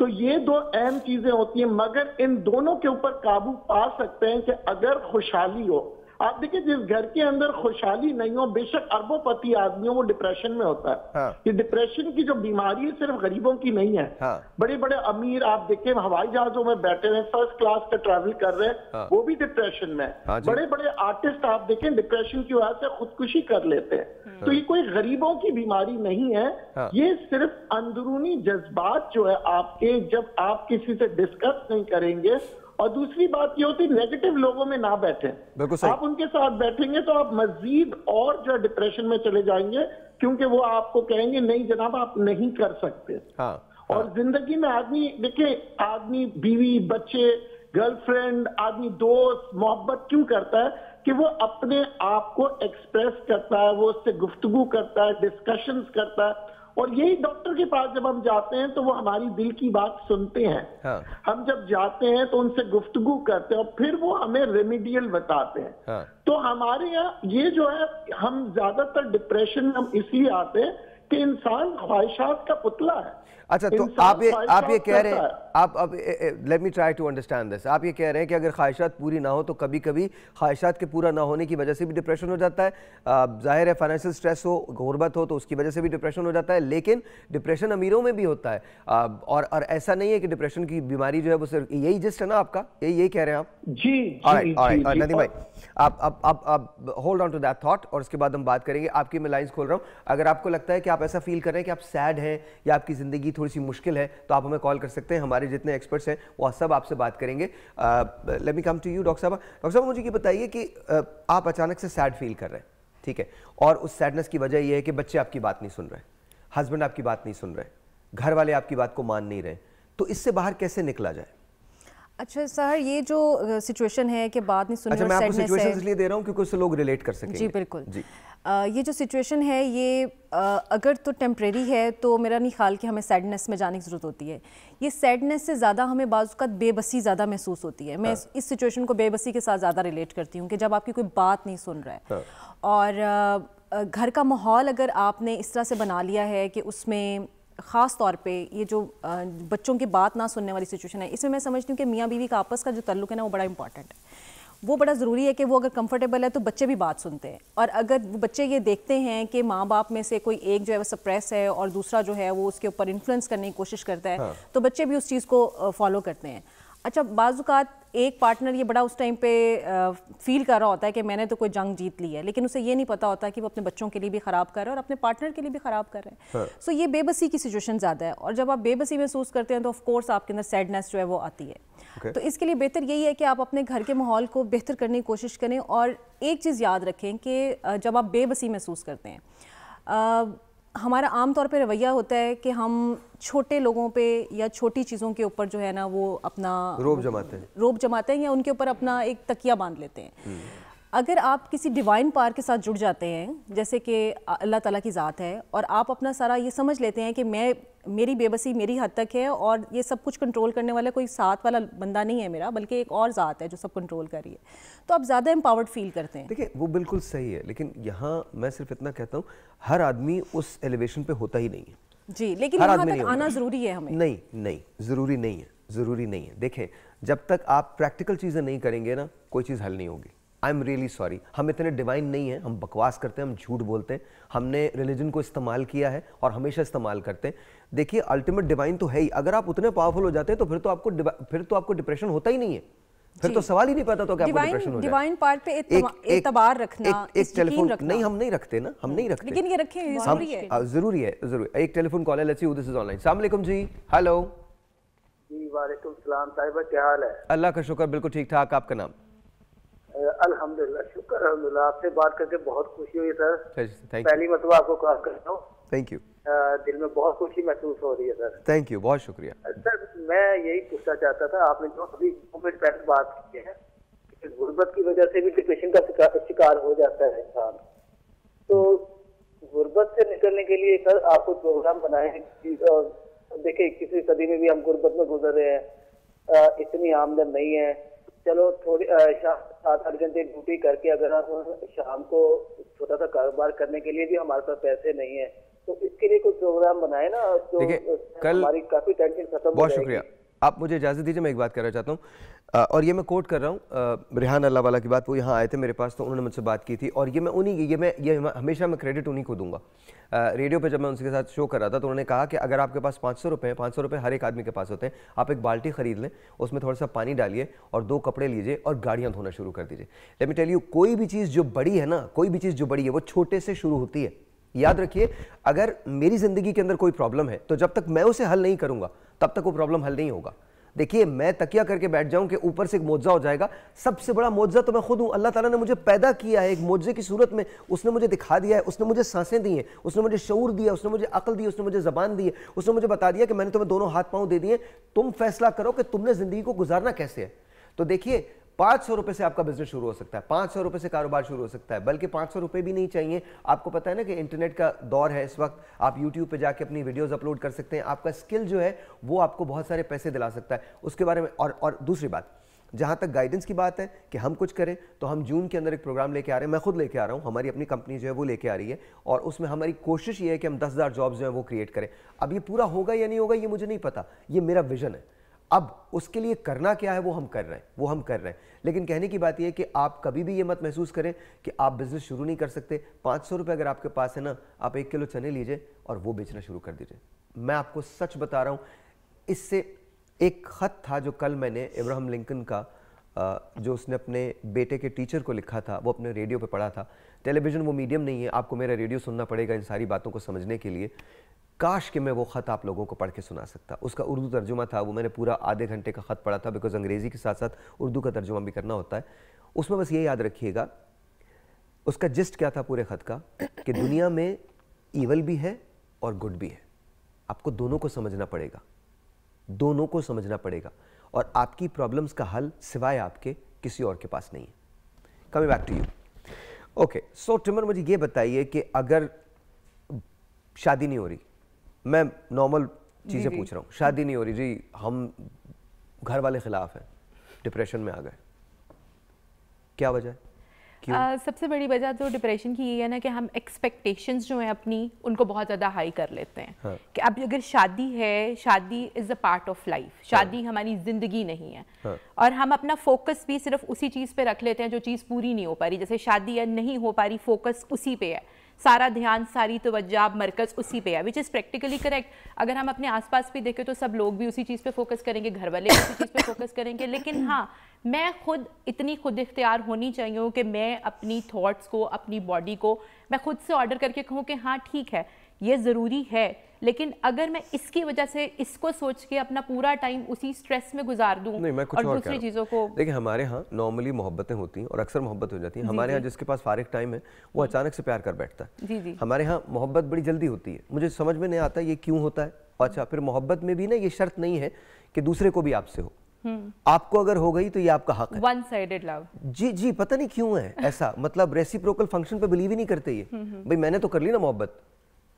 तो ये दो अहम चीजें होती हैं, मगर इन दोनों के ऊपर काबू पा सकते हैं कि अगर खुशहाली हो। आप देखिए, जिस घर के अंदर खुशहाली नहीं हो, बेशक अरबोपति आदमी हो, वो डिप्रेशन में होता है। हाँ। ये डिप्रेशन की जो बीमारी है सिर्फ गरीबों की नहीं है। हाँ। बड़े बड़े अमीर आप देखें हवाई जहाजों में बैठे हुए, फर्स्ट क्लास का ट्रैवल कर रहे हैं, हाँ। वो भी डिप्रेशन में। हाँ, बड़े बड़े आर्टिस्ट आप देखें डिप्रेशन की वजह से खुदकुशी कर लेते हैं। हाँ। तो ये कोई गरीबों की बीमारी नहीं है। हाँ। ये सिर्फ अंदरूनी जज्बात जो है आपके, जब आप किसी से डिस्कस नहीं करेंगे। और दूसरी बात ये होती है, नेगेटिव लोगों में ना बैठें। आप उनके साथ बैठेंगे तो आप मजीद और जो डिप्रेशन में चले जाएंगे, क्योंकि वो आपको कहेंगे नहीं जनाब आप नहीं कर सकते। हाँ। और जिंदगी में आदमी देखिए, आदमी बीवी बच्चे गर्लफ्रेंड आदमी दोस्त मोहब्बत क्यों करता है कि वो अपने आप को एक्सप्रेस करता है, वो उससे गुफ्तगू करता है, डिस्कशंस करता है। और यही डॉक्टर के पास जब हम जाते हैं तो वो हमारी दिल की बात सुनते हैं। हाँ। हम जब जाते हैं तो उनसे गुफ्तगू करते हैं और फिर वो हमें रेमेडियल बताते हैं। हाँ। तो हमारे यहाँ ये जो है, हम ज्यादातर डिप्रेशन में हम इसलिए आते हैं कि इंसान ख्वाहिशात का पुतला है। अच्छा, तो आप ये कह रहे हैं, आप अब let me try to understand this, आप ये कह रहे हैं कि अगर ख्वाहिशात पूरी ना हो तो कभी कभी ख्वाहिशात के पूरा ना होने की वजह से भी डिप्रेशन हो जाता है। जाहिर है फाइनेंशियल स्ट्रेस हो, गुर्बत हो तो उसकी वजह से भी डिप्रेशन हो जाता है, लेकिन डिप्रेशन अमीरों में भी होता है। और ऐसा नहीं है कि डिप्रेशन की बीमारी जो है वो सिर्फ यही जिस्ट है ना आपका, यही कह रहे हैं आप? जी नदीम भाई, आप hold on to that thought और उसके बाद हम बात करेंगे। आपकी मैं लाइंस खोल रहा हूँ, अगर आपको लगता है कि आप ऐसा फील कर रहे हैं कि आप सैड हैं या आपकी जिंदगी थोड़ी सी मुश्किल है तो आप हमें कॉल कर सकते हैं। हमारे जितने एक्सपर्ट्स हैं वो सब आपसे बात करेंगे। Let me come to you doctor साहब। डॉक्टर साहब, मुझे ये बताइए कि आप अचानक से सैड फील कर रहे हैं, ठीक है, और उस सैडनेस की वजह यह है कि बच्चे आपकी बात नहीं सुन रहे, हस्बैंड आपकी बात नहीं सुन रहे, घर वाले आपकी बात को मान नहीं रहे, तो इससे बाहर कैसे निकला जाए? अच्छा सर, ये जो सिचुएशन है कि बात नहीं सुनने, अच्छा, मैं आपको सिचुएशन इसलिए दे रहा हूँ क्योंकि उससे लोग रिलेट कर सकेंगे। जी बिल्कुल जी। ये जो सिचुएशन है ये अगर तो टेम्प्रेरी है तो मेरा नहीं ख्याल कि हमें सैडनेस में जाने की ज़रूरत होती है। ये सैडनेस से ज़्यादा हमें बाज़ औक़ात बेबसी ज़्यादा महसूस होती है। मैं इस सिचुएशन को बेबसी के साथ ज़्यादा रिलेट करती हूँ कि जब आपकी कोई बात नहीं सुन रहा है और घर का माहौल अगर आपने इस तरह से बना लिया है कि उसमें ख़ास तौर पे ये जो बच्चों की बात ना सुनने वाली सिचुएशन है, इसमें मैं समझती हूँ कि मियाँ बीवी का आपस का जो तल्लुक़ है ना वो बड़ा इंपॉर्टेंट है। वो बड़ा ज़रूरी है कि वो अगर कंफर्टेबल है तो बच्चे भी बात सुनते हैं, और अगर बच्चे ये देखते हैं कि माँ बाप में से कोई एक जो है वो सप्रेस है और दूसरा जो है वो उसके ऊपर इन्फ्लुएंस करने की कोशिश करता है, तो बच्चे भी उस चीज़ को फॉलो करते हैं। अच्छा, बाज़-औक़ात एक पार्टनर ये बड़ा उस टाइम पे फील कर रहा होता है कि मैंने तो कोई जंग जीत ली है, लेकिन उसे ये नहीं पता होता कि वो अपने बच्चों के लिए भी ख़राब कर रहा है और अपने पार्टनर के लिए भी ख़राब कर रहे हैं। सो ये बेबसी की सिचुएशन ज़्यादा है, और जब आप बेबसी महसूस करते हैं तो ऑफ कोर्स आपके अंदर सैडनेस जो है वो आती है। तो इसके लिए बेहतर यही है कि आप अपने घर के माहौल को बेहतर करने की कोशिश करें, और एक चीज़ याद रखें कि जब आप बेबसी महसूस करते हैं, हमारा आम तौर पे रवैया होता है कि हम छोटे लोगों पे या छोटी चीज़ों के ऊपर जो है ना वो अपना रोब जमाते हैं या उनके ऊपर अपना एक तकिया बांध लेते हैं। अगर आप किसी डिवाइन पावर के साथ जुड़ जाते हैं, जैसे कि अल्लाह ताला की ज़ात है, और आप अपना सारा ये समझ लेते हैं कि मेरी बेबसी मेरी हद तक है और ये सब कुछ कंट्रोल करने वाला कोई साथ वाला बंदा नहीं है मेरा, बल्कि एक और ज़ात है जो सब कंट्रोल कर रही है, तो आप ज़्यादा एम्पावर्ड फील करते हैं। देखिए, वो बिल्कुल सही है, लेकिन यहाँ मैं सिर्फ इतना कहता हूँ, हर आदमी उस एलिवेशन पे होता ही नहीं है जी, लेकिन यहाँ तक आना ज़रूरी है हमें। नहीं, ज़रूरी नहीं है। देखें, जब तक आप प्रैक्टिकल चीज़ें नहीं करेंगे ना, कोई चीज़ हल नहीं होगी। आई एम रियली सॉरी, हम इतने डिवाइन नहीं हैं, हम बकवास करते हैं, हम झूठ बोलते हैं, हमने रिलीजन को इस्तेमाल किया है और हमेशा इस्तेमाल करते हैं। देखिए, अल्टीमेट डिवाइन तो है ही। अगर आप उतने पावरफुल हो जाते हैं तो फिर तो आपको डिप्रेशन होता ही नहीं है, फिर तो सवाल ही नहीं पैदा तो कि आपको डिप्रेशन हो जाए। डिवाइन पार्ट पे एतबार रखना, एक टेलीफोन नहीं, हम नहीं रखते ना, हम नहीं रखते, लेकिन ये रखें, जरूरी है। एक टेलीफोन कॉल है, let's see who this is online. अस्सलाम वालेकुम जी। हेलो जी, वालेकुम सलाम साहिबा, क्या हाल है? अल्लाह का शुक्र, बिल्कुल ठीक ठाक। आपका नाम? अल्हम्दुलिल्लाह, शुक्र अल्हम्दुलिल्लाह। आपसे बात करके बहुत खुशी हुई सर। पहली मतलब आपको कॉल कर रहा हूँ। Thank you. दिल में बहुत खुशी महसूस हो रही है सर। थैंक यू, बहुत शुक्रिया सर। मैं यही पूछना चाहता था, आपने जो अभी 2 मिनट पहले बात की है, गुर्बत की वजह से भी डिप्रेशन का शिकार हो जाता है इंसान, तो गुर्बत से निकलने के लिए सर आपको प्रोग्राम बनाए हैं? देखिए, किसी सदी में भी हम गुर्बत में गुजर रहे हैं, इतनी आमदन नहीं है, चलो थोड़ी 7-8 घंटे ड्यूटी करके अगर हम शाम को छोटा सा कारोबार करने के लिए भी हमारे पास पैसे नहीं है, तो इसके लिए कोई प्रोग्राम बनाए ना, तो कल हमारी काफी टेंशन खत्म हो जाएगी। बहुत शुक्रिया। आप मुझे इजाज़त दीजिए, मैं एक बात करना चाहता हूँ, और ये मैं कोट कर रहा हूँ रिहान अल्लाह वाला की बात। वो यहाँ आए थे मेरे पास, तो उन्होंने मुझसे बात की थी, और ये हमेशा मैं क्रेडिट उन्हीं को दूंगा। रेडियो पे जब मैं उनके साथ शो कर रहा था तो उन्होंने कहा कि अगर आपके पास 500 रुपये हैं, 500 रुपये हर एक आदमी के पास होते हैं, आप एक बाल्टी खरीद लें, उसमें थोड़ा सा पानी डालिए और 2 कपड़े लीजिए और गाड़ियाँ धोना शुरू कर दीजिए। लेट मी टेल यू, कोई भी चीज़ जो बड़ी है ना, कोई भी चीज़ जो बड़ी है वो छोटे से शुरू होती है। याद रखिए, अगर मेरी ज़िंदगी के अंदर कोई प्रॉब्लम है तो जब तक मैं उसे हल नहीं करूँगा तब तक वो प्रॉब्लम हल नहीं होगा। देखिए, मैं तकिया करके बैठ जाऊं कि ऊपर से एक मौजज़ा हो जाएगा, सबसे बड़ा मौजज़ा तो मैं खुद हूं। अल्लाह ताला ने मुझे पैदा किया है एक मौजज़े की सूरत में, उसने मुझे दिखा दिया है, उसने मुझे सांसें दी हैं, उसने मुझे शऊर दिया, उसने मुझे अक्ल दी, उसने मुझे ज़बान दी है, उसने मुझे बता दिया कि मैंने तुम्हें दोनों हाथ पांव दे दिए, तुम फैसला करो कि तुमने ज़िंदगी को गुजारना कैसे है। तो देखिए, 500 रुपये से आपका बिजनेस शुरू हो सकता है, 500 रुपये से कारोबार शुरू हो सकता है, बल्कि 500 रुपये भी नहीं चाहिए। आपको पता है ना कि इंटरनेट का दौर है इस वक्त, आप यूट्यूब पे जाके अपनी वीडियोस अपलोड कर सकते हैं, आपका स्किल जो है वो आपको बहुत सारे पैसे दिला सकता है। उसके बारे में और दूसरी बात, जहाँ तक गाइडेंस की बात है कि हम कुछ करें, तो हम जून के अंदर एक प्रोग्राम लेके आ रहे हैं, मैं खुद लेके आ रहा हूँ, हमारी अपनी कंपनी जो है वो लेके आ रही है, और उसमें हमारी कोशिश ये है कि हम 10,000 जॉब्स जो हैं वो क्रिएट करें। अब ये पूरा होगा या नहीं होगा ये मुझे नहीं पता, ये मेरा विजन है। अब उसके लिए करना क्या है वो हम कर रहे हैं, लेकिन कहने की बात यह है कि आप कभी भी ये मत महसूस करें कि आप बिजनेस शुरू नहीं कर सकते। 500 रुपये अगर आपके पास है ना, आप 1 किलो चने लीजिए और वो बेचना शुरू कर दीजिए। मैं आपको सच बता रहा हूँ, इससे एक ख़त था जो कल मैंने अब्राहम लिंकन का जो उसने अपने बेटे के टीचर को लिखा था, वो अपने रेडियो पे पढ़ा था। टेलीविज़न वो मीडियम नहीं है, आपको मेरा रेडियो सुनना पड़ेगा इन सारी बातों को समझने के लिए। काश कि मैं वो ख़त आप लोगों को पढ़ के सुना सकता। उसका उर्दू तर्जुमा था, वो मैंने पूरा आधे घंटे का ख़त पढ़ा था, बिकॉज अंग्रेज़ी के साथ साथ उर्दू का तर्जुमा भी करना होता है। उसमें बस ये याद रखिएगा, उसका जिस्ट क्या था पूरे ख़त का, कि दुनिया में ईवल भी है और गुड भी है, आपको दोनों को समझना पड़ेगा, दोनों को समझना पड़ेगा, और आपकी प्रॉब्लम्स का हल सिवाय आपके किसी और के पास नहीं है। Coming back to you. Okay, so Timur, मुझे ये बताइए कि अगर शादी नहीं हो रही, मैं नॉर्मल चीज़ें पूछ रहा हूँ, शादी नहीं हो रही जी, हम घर वाले खिलाफ हैं, डिप्रेशन में आ गए, क्या वजह है? सबसे बड़ी वजह तो डिप्रेशन की ये है ना कि हम एक्सपेक्टेशंस जो हैं अपनी उनको बहुत ज़्यादा हाई कर लेते हैं। हाँ। कि अब अगर शादी है, शादी is a part of life, शादी हमारी ज़िंदगी नहीं है। हाँ। और हम अपना फोकस भी सिर्फ उसी चीज़ पे रख लेते हैं जो चीज़ पूरी नहीं हो पा रही। जैसे शादी नहीं हो पा रही, फोकस उसी पे है, सारा ध्यान, सारी तवज्जो, मरकज़ उसी पे है, विच इज़ प्रैक्टिकली करेक्ट। अगर हम अपने आसपास भी देखें तो सब लोग भी उसी चीज़ पे फोकस करेंगे, घर वाले भी उसी चीज़ पे फोकस करेंगे। लेकिन हाँ, मैं खुद इतनी खुद इख्तियार होनी चाहिए कि मैं अपनी थॉट्स को, अपनी बॉडी को मैं खुद से ऑर्डर करके कहूँ कि हाँ ठीक है, ये ज़रूरी है, लेकिन अगर मैं इसकी वजह से इसको सोच के अपना पूरा टाइम उसी स्ट्रेस में गुजार दूं और दूसरी चीज़ों को। देखिए, हमारे यहाँ नॉर्मली मोहब्बतें होती हैं और अक्सर मोहब्बत हो जाती है। हमारे यहाँ जिसके पास फारिग टाइम है वो अचानक से प्यार कर बैठता है। जी जी। हमारे यहाँ मोहब्बत बड़ी जल्दी होती है, मुझे समझ में नहीं आता ये क्यों होता है। अच्छा, फिर मोहब्बत में भी ना ये शर्त नहीं है कि दूसरे को भी आपसे हो, आपको अगर हो गई तो ये आपका हक है। One sided love. जी जी, पता नहीं क्यों है ऐसा, मतलब रेसिप्रोकल फंक्शन पे बिलीव ही नहीं करते ये। भाई मैंने तो कर ली ना मोहब्बत,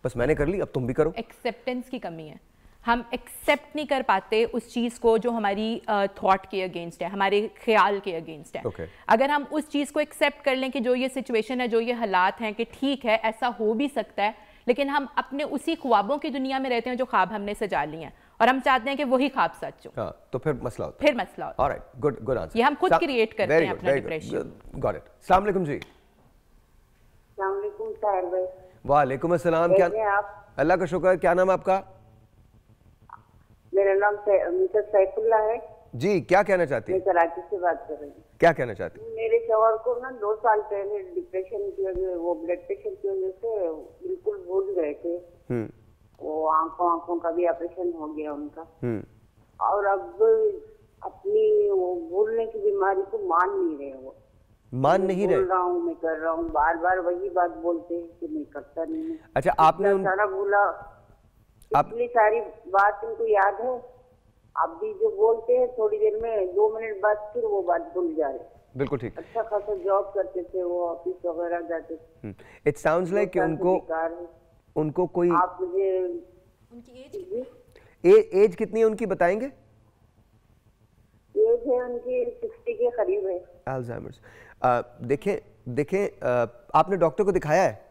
बस मैंने कर ली, अब तुम भी करो। एक्सेप्टेंस की कमी है, हम एक्सेप्ट नहीं कर पाते उस चीज़ को जो हमारी थॉट के अगेंस्ट है, हमारे ख्याल के अगेंस्ट है। Okay. अगर हम उस चीज़ को एक्सेप्ट कर लें कि जो ये सिचुएशन है, जो ये हालात हैं, कि ठीक है ऐसा हो भी सकता है, लेकिन हम अपने उसी ख्वाबों की दुनिया में रहते हैं जो ख्वाब हमने सजा लिए हैं, और हम चाहते हैं कि वही ख्वाब सच हो। हाँ, तो फिर मसला होता है। फिर मसला होता है। Alright, good good answer. ये हम खुद क्रिएट करते हैं अपना डिप्रेशन। Got it. अस्सलाम वालेकुम जी। अस्सलाम वालेकुम साहिर भाई। वालेकुम अस्सलाम। क्या आप? अल्लाह का शुक्र। क्या नाम है आपका? मेरा नाम मिसेस सैफुल्ला है जी। क्या कहना चाहती है? मैं कराची से बात कर रही हूँ। क्या कहना चाहती है? मेरे शौहर को ना 2 साल पहले डिप्रेशन की वजह, वो ब्लड प्रेशर की वजह से बिल्कुल भूल गए थे। वो आंखों का भी ऑपरेशन हो गया उनका, और अब अपनी वो भूलने की बीमारी को मान नहीं रहे। वो मान नहीं रहे? बोल रहा हूँ, मैं कर रहा हूँ, बार बार वही बात बोलते हैं कि मैं करता नहीं हूँ। अच्छा, आपने सारा भूला, इतनी सारी बात उनको याद है, आप भी जो बोलते हैं थोड़ी देर में 2 मिनट बाद फिर वो बात भूल जा रहे। बिल्कुल ठीक। अच्छा खासा जॉब करते थे, वो ऑफिस वगैरह जाते थे। इट साउंड्स लाइक कि उनको कोई, आप मुझे उनकी एज कितनी है उनकी बताएंगे? एज है उनकी 60 के करीब है। अल्जाइमर्स। देखें, आपने डॉक्टर को दिखाया है?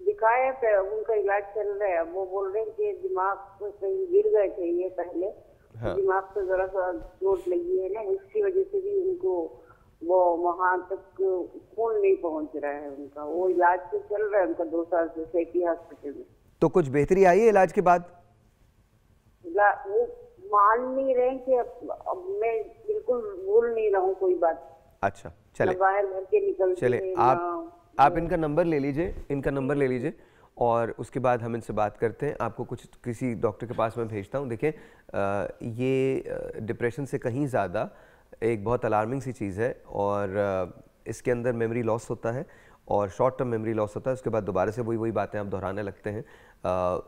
दिखाया है, उनका इलाज चल रहा है। वो बोल रहे हैं कि दिमाग पे कहीं गिर गए थे ये पहले। हाँ। दिमाग पे जरा सा चोट लगी है ना, इसकी वजह से भी उनको वो वहां तक खून नहीं पहुंच रहा है उनका। वो इलाज तो चल रहा है उनका 2 साल से सैकी हॉस्पिटल में। तो कुछ बेहतरी आई है इलाज के बाद? वो मान नहीं रहे कि अब मैं बिल्कुल भूल नहीं रहा हूँ कोई बात। अच्छा, चले बाहर घर के निकल चले, आप इनका नंबर ले लीजिए, और उसके बाद हम इनसे बात करते हैं। आपको किसी डॉक्टर के पास मैं भेजता हूँ। देखें, ये डिप्रेशन से कहीं ज़्यादा एक बहुत अलार्मिंग सी चीज़ है, और इसके अंदर मेमोरी लॉस होता है और शॉर्ट टर्म मेमोरी लॉस होता है। उसके बाद दोबारा से वही बातें आप दोहराने लगते हैं।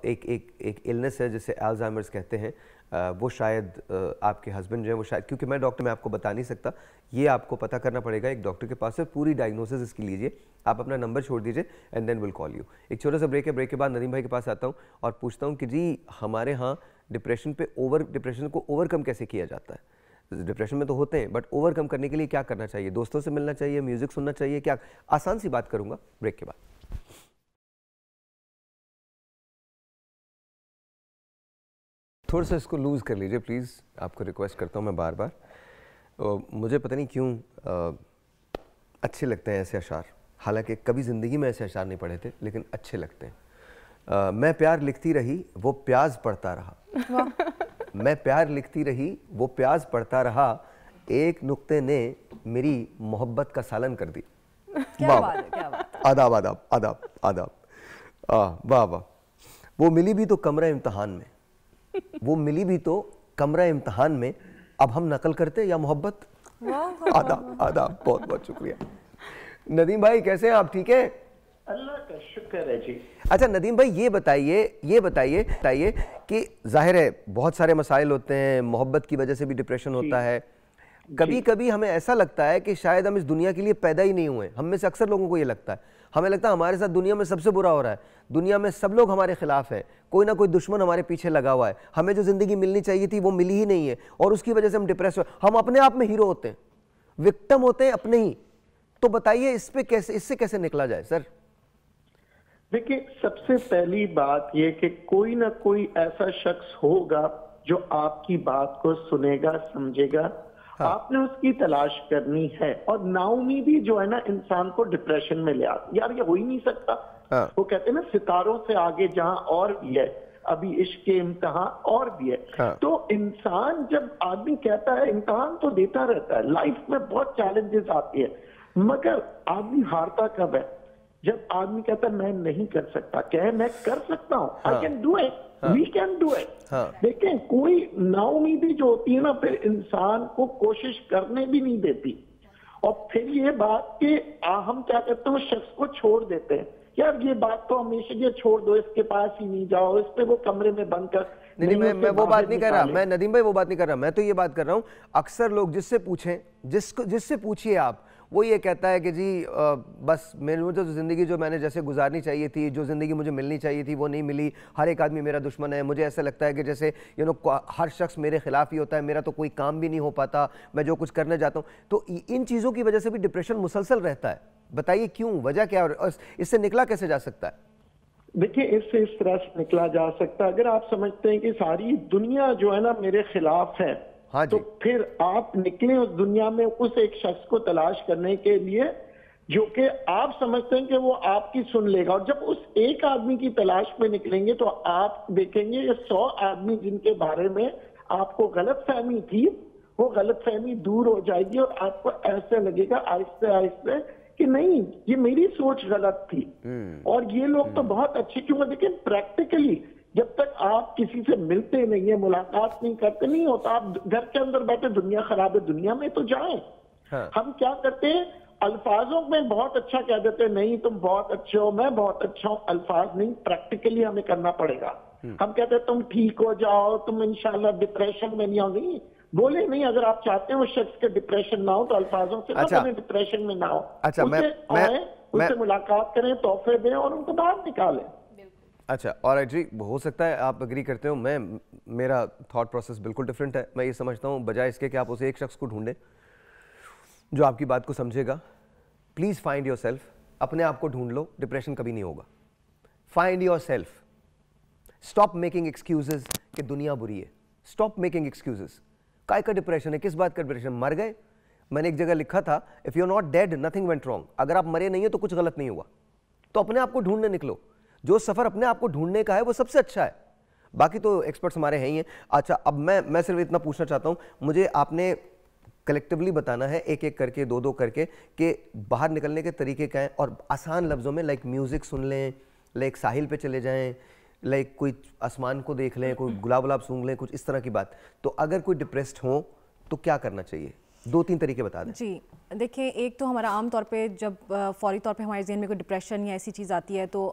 एक इलनेस है जिसे अल्जाइमर्स कहते हैं। वो शायद आपके हस्बैंड जो है वो शायद, क्योंकि मैं डॉक्टर, मैं आपको बता नहीं सकता, ये आपको पता करना पड़ेगा एक डॉक्टर के पास से। पूरी डायग्नोसिस इसकी लीजिए, आप अपना नंबर छोड़ दीजिए and then will call you. एक छोटा सा ब्रेक है, ब्रेक के बाद नदीम भाई के पास आता हूँ और पूछता हूँ कि जी हमारे यहाँ डिप्रेशन को ओवरकम कैसे किया जाता है। डिप्रेशन में तो होते हैं, बट ओवरकम करने के लिए क्या करना चाहिए? दोस्तों से मिलना चाहिए, म्यूजिक सुनना चाहिए, क्या? आसान सी बात करूंगा ब्रेक के बाद। थोड़ा सा इसको लूज़ कर लीजिए प्लीज़, आपको रिक्वेस्ट करता हूँ मैं बार बार। मुझे पता नहीं क्यों अच्छे लगते हैं ऐसे अशार, हालांकि कभी ज़िंदगी में ऐसे अशार नहीं पढ़े थे, लेकिन अच्छे लगते हैं। मैं प्यार लिखती रही वो प्याज पढ़ता रहा, मैं प्यार लिखती रही वो प्याज पढ़ता रहा, एक नुक्ते ने मेरी मोहब्बत का सालन कर दी। क्या बात है, क्या बात है। आदाब आदाब आदाब आदाब। वाह वाह। वो मिली भी तो कमरा इम्तहान में, वो मिली भी तो कमरा इम्तहान में, अब हम नकल करते या मोहब्बत। आदाब आदाब, बहुत बहुत शुक्रिया। नदीम भाई कैसे हैं आप, ठीक है? अल्लाह का शुक्र है जी। अच्छा नदीम भाई ये बताइए कि जाहिर है बहुत सारे मसाइल होते हैं, मोहब्बत की वजह से भी डिप्रेशन होता है। कभी कभी हमें ऐसा लगता है कि शायद हम इस दुनिया के लिए पैदा ही नहीं हुए। हम में से अक्सर लोगों को ये लगता है, हमें लगता है हमारे साथ दुनिया में सबसे बुरा हो रहा है, दुनिया में सब लोग हमारे खिलाफ हैं, कोई ना कोई दुश्मन हमारे पीछे लगा हुआ है, हमें जो जिंदगी मिलनी चाहिए थी वो मिली ही नहीं है, और उसकी वजह से हम डिप्रेस हो। हम अपने आप में हीरो होते हैं, विक्टिम होते हैं अपने ही। तो बताइए इससे कैसे निकला जाए सर? देखिए, सबसे पहली बात यह कि कोई ना कोई ऐसा शख्स होगा जो आपकी बात को सुनेगा, समझेगा। हाँ। आपने उसकी तलाश करनी है। और नाउमीदी जो है ना, इंसान को डिप्रेशन में ले आती। यार ये हो ही नहीं सकता। हाँ। वो कहते हैं ना, सितारों से आगे जहां और भी है, अभी इश्क के इम्तिहान और भी है। हाँ। तो इंसान, जब आदमी कहता है इम्तिहान तो देता रहता है, लाइफ में बहुत चैलेंजेस आती है, मगर आदमी हारता कब है? जब आदमी कहता है मैं नहीं कर सकता, कहे मैं कर सकता हूं, I can do it, we can do it. देखें, कोई नाउमीदी जो होती है ना, फिर इंसान को कोशिश करने भी नहीं देती। और फिर ये बात कि हम क्या करते हैं, उस शख्स को छोड़ देते हैं। यार ये बात तो हमेशा ये छोड़ दो, इसके पास ही नहीं जाओ, इस पे वो कमरे में बंद कर। नहीं, मैं वो बात नहीं कर रहा, मैं नदीम भाई वो बात नहीं कर रहा, मैं तो ये बात कर रहा हूँ, अक्सर लोग जिससे पूछिए आप, वो ये कहता है कि जी बस मुझे तो ज़िंदगी जो मैंने जैसे गुजारनी चाहिए थी, जो ज़िंदगी मुझे मिलनी चाहिए थी वो नहीं मिली, हर एक आदमी मेरा दुश्मन है, मुझे ऐसा लगता है कि जैसे हर शख्स मेरे खिलाफ ही होता है, मेरा तो कोई काम भी नहीं हो पाता, मैं जो कुछ करने जाता हूँ। तो इन चीज़ों की वजह से भी डिप्रेशन मुसलसल रहता है। बताइए क्यों, वजह क्या है, और इससे निकला कैसे जा सकता है? देखिए, इससे इस तरह से निकला जा सकता है, अगर आप समझते हैं कि सारी दुनिया जो है ना मेरे खिलाफ है, हाँ, तो फिर आप निकले उस दुनिया में उस एक शख्स को तलाश करने के लिए जो कि आप समझते हैं कि वो आपकी सुन लेगा। और जब उस एक आदमी की तलाश में निकलेंगे तो आप देखेंगे ये 100 आदमी जिनके बारे में आपको गलतफहमी थी, वो गलतफहमी दूर हो जाएगी और आपको ऐसे लगेगा आहिस्ते आहिस्ते कि नहीं, ये मेरी सोच गलत थी और ये लोग तो बहुत अच्छे। क्यों? लेकिन प्रैक्टिकली जब तक आप किसी से मिलते नहीं है, मुलाकात नहीं करते, नहीं होता। आप घर के अंदर बैठे दुनिया खराब है, दुनिया में तो जाएं। हाँ। हम क्या करते हैं, अल्फाजों में बहुत अच्छा कह देते हैं, नहीं तुम बहुत अच्छे हो, मैं बहुत अच्छा हूं। अल्फाज नहीं, प्रैक्टिकली हमें करना पड़ेगा। हम कहते हैं तुम ठीक हो जाओ, तुम इंशाल्लाह डिप्रेशन में नहीं आओ। नहीं बोले नहीं, अगर आप चाहते हो उस शख्स के डिप्रेशन ना हो तो अल्फाजों से अच्छा। डिप्रेशन में ना हो। अच्छा, उससे मुलाकात करें, तोहफे दें और उनको बाहर निकालें। अच्छा, और जी हो सकता है आप एग्री करते हो, मेरा थॉट प्रोसेस बिल्कुल डिफरेंट है। मैं ये समझता हूँ बजाय इसके कि आप उसे एक शख्स को ढूंढें जो आपकी बात को समझेगा, प्लीज़ फाइंड योर सेल्फ, अपने आप को ढूंढ लो, डिप्रेशन कभी नहीं होगा। Find your self, stop making excuses कि दुनिया बुरी है, स्टॉप मेकिंग एक्सक्यूजेज। काय का डिप्रेशन है, किस बात का डिप्रेशन? मर गए? मैंने एक जगह लिखा था, if you are not dead nothing went wrong. अगर आप मरे नहीं है तो कुछ गलत नहीं हुआ। तो अपने आप को ढूंढने निकलो, जो सफ़र अपने आप को ढूंढने का है वो सबसे अच्छा है। बाकी तो एक्सपर्ट्स हमारे हैं ही हैं। अच्छा, अब मैं सिर्फ इतना पूछना चाहता हूँ, मुझे आपने कलेक्टिवली बताना है एक एक करके, दो दो करके, कि बाहर निकलने के तरीके क्या हैं, और आसान लफ्ज़ों में, लाइक म्यूज़िक सुन लें, लाइक साहिल पे चले जाएं, लाइक कोई आसमान को देख लें, कोई गुलाब गुलाब सूंघ लें, कुछ इस तरह की बात। तो अगर कोई डिप्रेस्ड हो तो क्या करना चाहिए? 2-3 तरीके बता दें। जी देखिए, एक तो हमारा आम तौर पे जब फौरी तौर पे हमारे ज़हन में कोई डिप्रेशन या ऐसी चीज़ आती है तो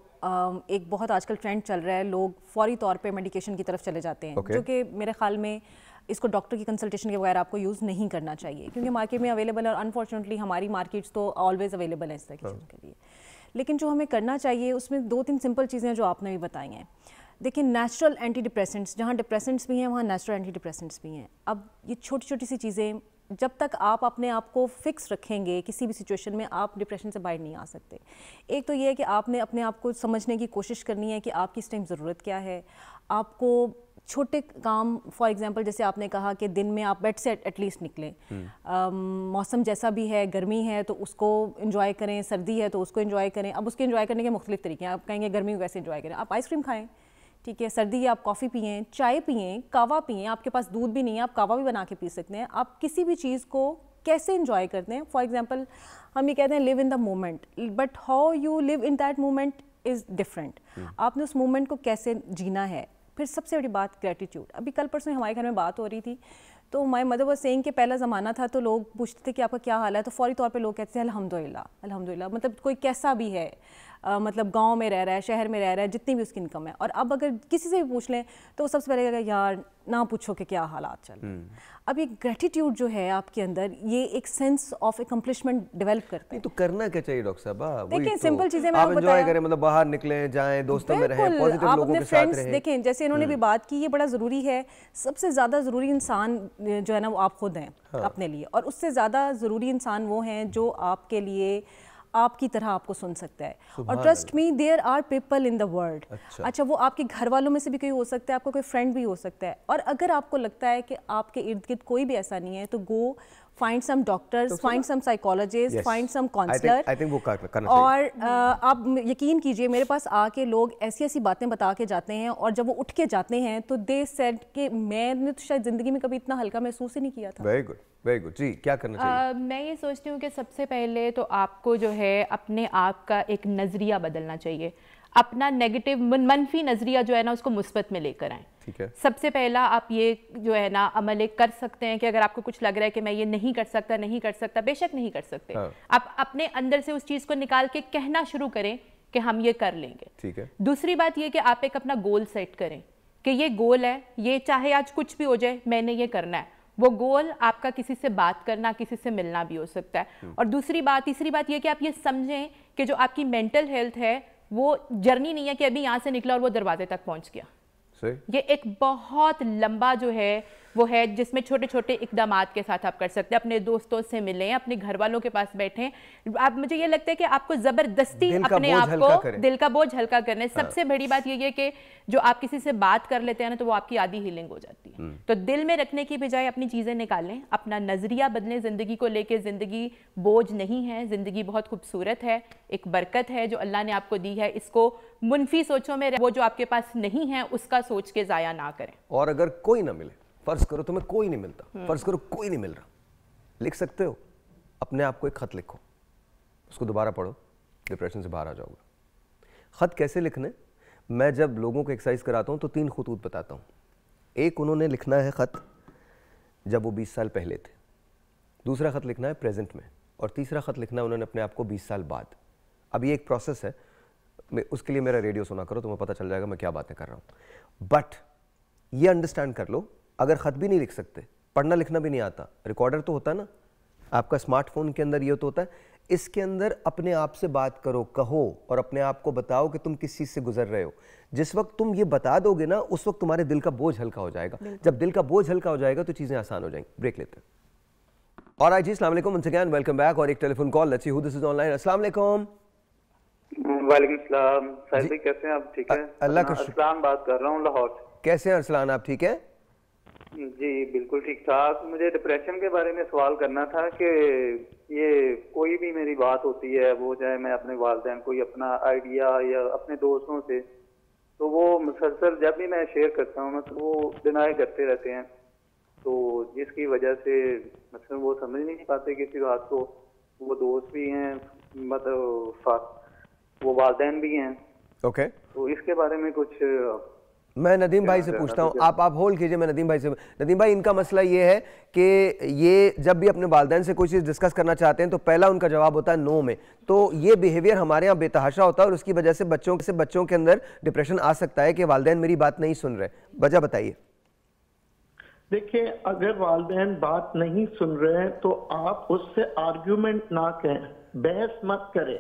एक बहुत आजकल ट्रेंड चल रहा है, लोग फौरी तौर पे मेडिकेशन की तरफ चले जाते हैं, जो कि मेरे ख्याल में इसको डॉक्टर की कंसल्टेशन के बगैर आपको यूज़ नहीं करना चाहिए, क्योंकि मार्केट में अवेलेबल है और अनफॉर्चुनेटली हमारी मार्केट्स तो ऑलवेज अवेलेबल है इस तरह की चीज़ों के लिए। लेकिन जो हमें करना चाहिए उसमें 2-3 सिंपल चीज़ें जो आपने भी बताई हैं। देखिए नेचुरल एंटी डिप्रेसेंट्स, जहाँ डिप्रेसेंट्स भी हैं वहाँ नेचुरल एंटी डिप्रेसेंट्स भी हैं। अब ये छोटी छोटी सी चीज़ें, जब तक आप अपने आप को फिक्स रखेंगे किसी भी सिचुएशन में, आप डिप्रेशन से बाहर नहीं आ सकते। एक तो ये है कि आपने अपने आप को समझने की कोशिश करनी है कि आपकी इस टाइम ज़रूरत क्या है। आपको छोटे काम, फॉर एग्जांपल जैसे आपने कहा कि दिन में आप बेड से एटलीस्ट निकलें, मौसम जैसा भी है, गर्मी है तो उसको एंजॉय करें, सर्दी है तो उसको एंजॉय करें। अब उसके एंजॉय करने के मुख्तलिफ तरीके हैं। आप कहेंगे गर्मी में वैसे एंजॉय करें, आप आइसक्रीम खाएं, ठीक है। सर्दी है आप कॉफ़ी पिएं, चाय पिएं, कावा पिएं। आपके पास दूध भी नहीं है, आप कावा भी बना के पी सकते हैं। आप किसी भी चीज़ को कैसे एंजॉय करते हैं। फॉर एग्जांपल हम ये कहते हैं live in the moment, but how you live in that moment is different. आपने उस मोमेंट को कैसे जीना है। फिर सबसे बड़ी बात ग्रेटिट्यूड। अभी कल परसों हमारे घर में बात हो रही थी, तो माय मदर वाज सेइंग कि पहला ज़माना था तो लोग पूछते थे कि आपका क्या हाल है, तो फौरी तौर पे लोग कहते थे अल्हम्दुलिल्लाह अल्हम्दुलिल्लाह। मतलब कोई कैसा भी है, मतलब गांव में रह रहा है, शहर में रह रहा है, जितनी भी उसकी इनकम है। और अब अगर किसी से भी पूछ लें तो सबसे पहले कहेगा यार ना पूछो कि क्या हालात चल रहे हैं। अब ये ग्रेटिट्यूड जो है आपके अंदर, ये एक सेंस ऑफ एकम्प्लिशमेंट डेवलप करता है। तो करना क्या चाहिए डॉक्टर साहब? देखिए सिंपल चीजें मैं आप एंजॉय करें, मतलब बाहर निकलें, जाएं, दोस्तों में रहें, पॉजिटिव लोगों के साथ रहें। देखें जैसे इन्होंने भी बात की, ये बड़ा ज़रूरी है। सबसे ज़्यादा ज़रूरी इंसान जो है ना वो आप खुद हैं अपने लिए, और उससे ज़्यादा ज़रूरी इंसान वो हैं जो आपके लिए आपकी तरह आपको सुन सकता है। और trust me there are people in the world. अच्छा वो आपके घर वालों में से भी कोई हो सकता है, आपका कोई फ्रेंड भी हो सकता है। और अगर आपको लगता है कि आपके इर्द गिर्द कोई भी ऐसा नहीं है तो go find some doctors, find some psychologist, find some counsellor. I think वो करना और आप यकीन कीजिए मेरे पास आके लोग ऐसी ऐसी बातें बता के जाते हैं, और जब वो उठ के जाते हैं तो दे सेड कि मैंने तो शायद ज़िंदगी में कभी इतना हल्का महसूस ही नहीं किया था। Very good, very good. जी क्या करना चाहिए? मैं ये सोचती हूँ कि सबसे पहले तो आपको जो है अपने आप का एक नज़रिया बदलना चाहिए। अपना नेगेटिव मनफी नज़रिया जो है ना उसको मुस्बत में लेकर आएं। ठीक है। सबसे पहला आप ये जो है ना अमल एक कर सकते हैं कि अगर आपको कुछ लग रहा है कि मैं ये नहीं कर सकता, बेशक नहीं कर सकते। आप अपने अंदर से उस चीज़ को निकाल के कहना शुरू करें कि हम ये कर लेंगे। ठीक है। दूसरी बात ये कि आप एक अपना गोल सेट करें कि ये गोल है, ये चाहे आज कुछ भी हो जाए मैंने ये करना है। वो गोल आपका किसी से बात करना, किसी से मिलना भी हो सकता है। और तीसरी बात ये कि आप ये समझें कि जो आपकी मेंटल हेल्थ है वो जर्नी नहीं है कि अभी यहाँ से निकला और वो दरवाजे तक पहुँच गया। ये एक बहुत लंबा जो है वो है जिसमें छोटे छोटे इकदामात के साथ आप कर सकते हैं। अपने दोस्तों से मिलें, अपने घर वालों के पास बैठें। आप मुझे ये लगता है कि आपको जबरदस्ती अपने आप को दिल का बोझ हल्का करना है। सबसे बड़ी बात ये है कि जो आप किसी से बात कर लेते हैं ना तो वो आपकी आधी हीलिंग हो जाती है। तो दिल में रखने की बजाय अपनी चीजें निकालें, अपना नजरिया बदलें जिंदगी को लेके। जिंदगी बोझ नहीं है, जिंदगी बहुत खूबसूरत है, एक बरकत है जो अल्लाह ने आपको दी है। इसको मुनफी सोचों में वो जो आपके पास नहीं है उसका सोच के जाया ना करें। और अगर कोई ना मिले, फर्ज करो तुम्हें कोई नहीं मिलता, फर्ज करो कोई नहीं मिल रहा, लिख सकते हो अपने आप को एक खत लिखो, उसको दोबारा पढ़ो, डिप्रेशन से बाहर आ जाओगे। खत कैसे लिखने, मैं जब लोगों को एक्सरसाइज कराता हूँ तो 3 खुतूत बताता हूँ। एक उन्होंने लिखना है खत जब वो 20 साल पहले थे, दूसरा खत लिखना है प्रेजेंट में, और तीसरा खत लिखना है उन्होंने अपने आप को 20 साल बाद। अब ये एक प्रोसेस है, उसके लिए मेरा रेडियो सुना करो, तुम्हें पता चल जाएगा मैं क्या बातें कर रहा हूँ। बट ये अंडरस्टैंड कर लो, अगर खत भी नहीं लिख सकते, पढ़ना लिखना भी नहीं आता, रिकॉर्डर तो होता है ना आपका स्मार्टफोन के अंदर, ये तो होता है, इसके अंदर अपने आप से बात करो, कहो और अपने आप को बताओ कि तुम किस चीज़ से गुजर रहे हो। जिस वक्त तुम ये बता दोगे ना उस वक्त तुम्हारे दिल का बोझ हल्का हो जाएगा। जब दिल का बोझ हल्का हो जाएगा तो चीज़ें आसान हो जाएंगी। ब्रेक लेते हैं। और आज जी अस्सलाम वालेकुम, वंस अगेन वेलकम बैक। और एक telephone call, let's see who this is online. अस्सलाम वालेकुम। वालेकुम सलाम। साहिब कैसे हैं आप? ठीक है, अल्लाह का शुक्र। अरसलान बात कर रहा हूँ लाहौर से। कैसे हैं अरसलान, आप ठीक हैं? जी बिल्कुल ठीक ठाक। मुझे डिप्रेशन के बारे में सवाल करना था कि ये कोई भी मेरी बात होती है, वो चाहे मैं अपने वालिदैन कोई अपना आइडिया या अपने दोस्तों से, तो वो मुसलसल जब भी मैं शेयर करता हूँ ना तो वो डिनाई करते रहते हैं, तो जिसकी वजह से मतलब वो समझ नहीं पाते किसी बात को। वो दोस्त भी हैं, मतलब वो वालिदैन भी हैं। ओके। तो इसके बारे में कुछ मैं नदीम भाई से पूछता हूँ, आप होल्ड कीजिए, मैं नदीम भाई से। नदीम भाई, इनका मसला ये है कि ये जब भी अपने वालिदैन से कोई चीज़ डिस्कस करना चाहते हैं तो पहला उनका जवाब होता है नो में। तो ये बिहेवियर हमारे यहाँ बेतहाशा होता है और उसकी वजह से बच्चों के अंदर डिप्रेशन आ सकता है कि वालिदैन मेरी बात नहीं सुन रहे। वजह बताइए। देखिए, अगर वालिदैन बात नहीं सुन रहे हैं तो आप उससे आर्ग्यूमेंट ना करें, बहस मत करें,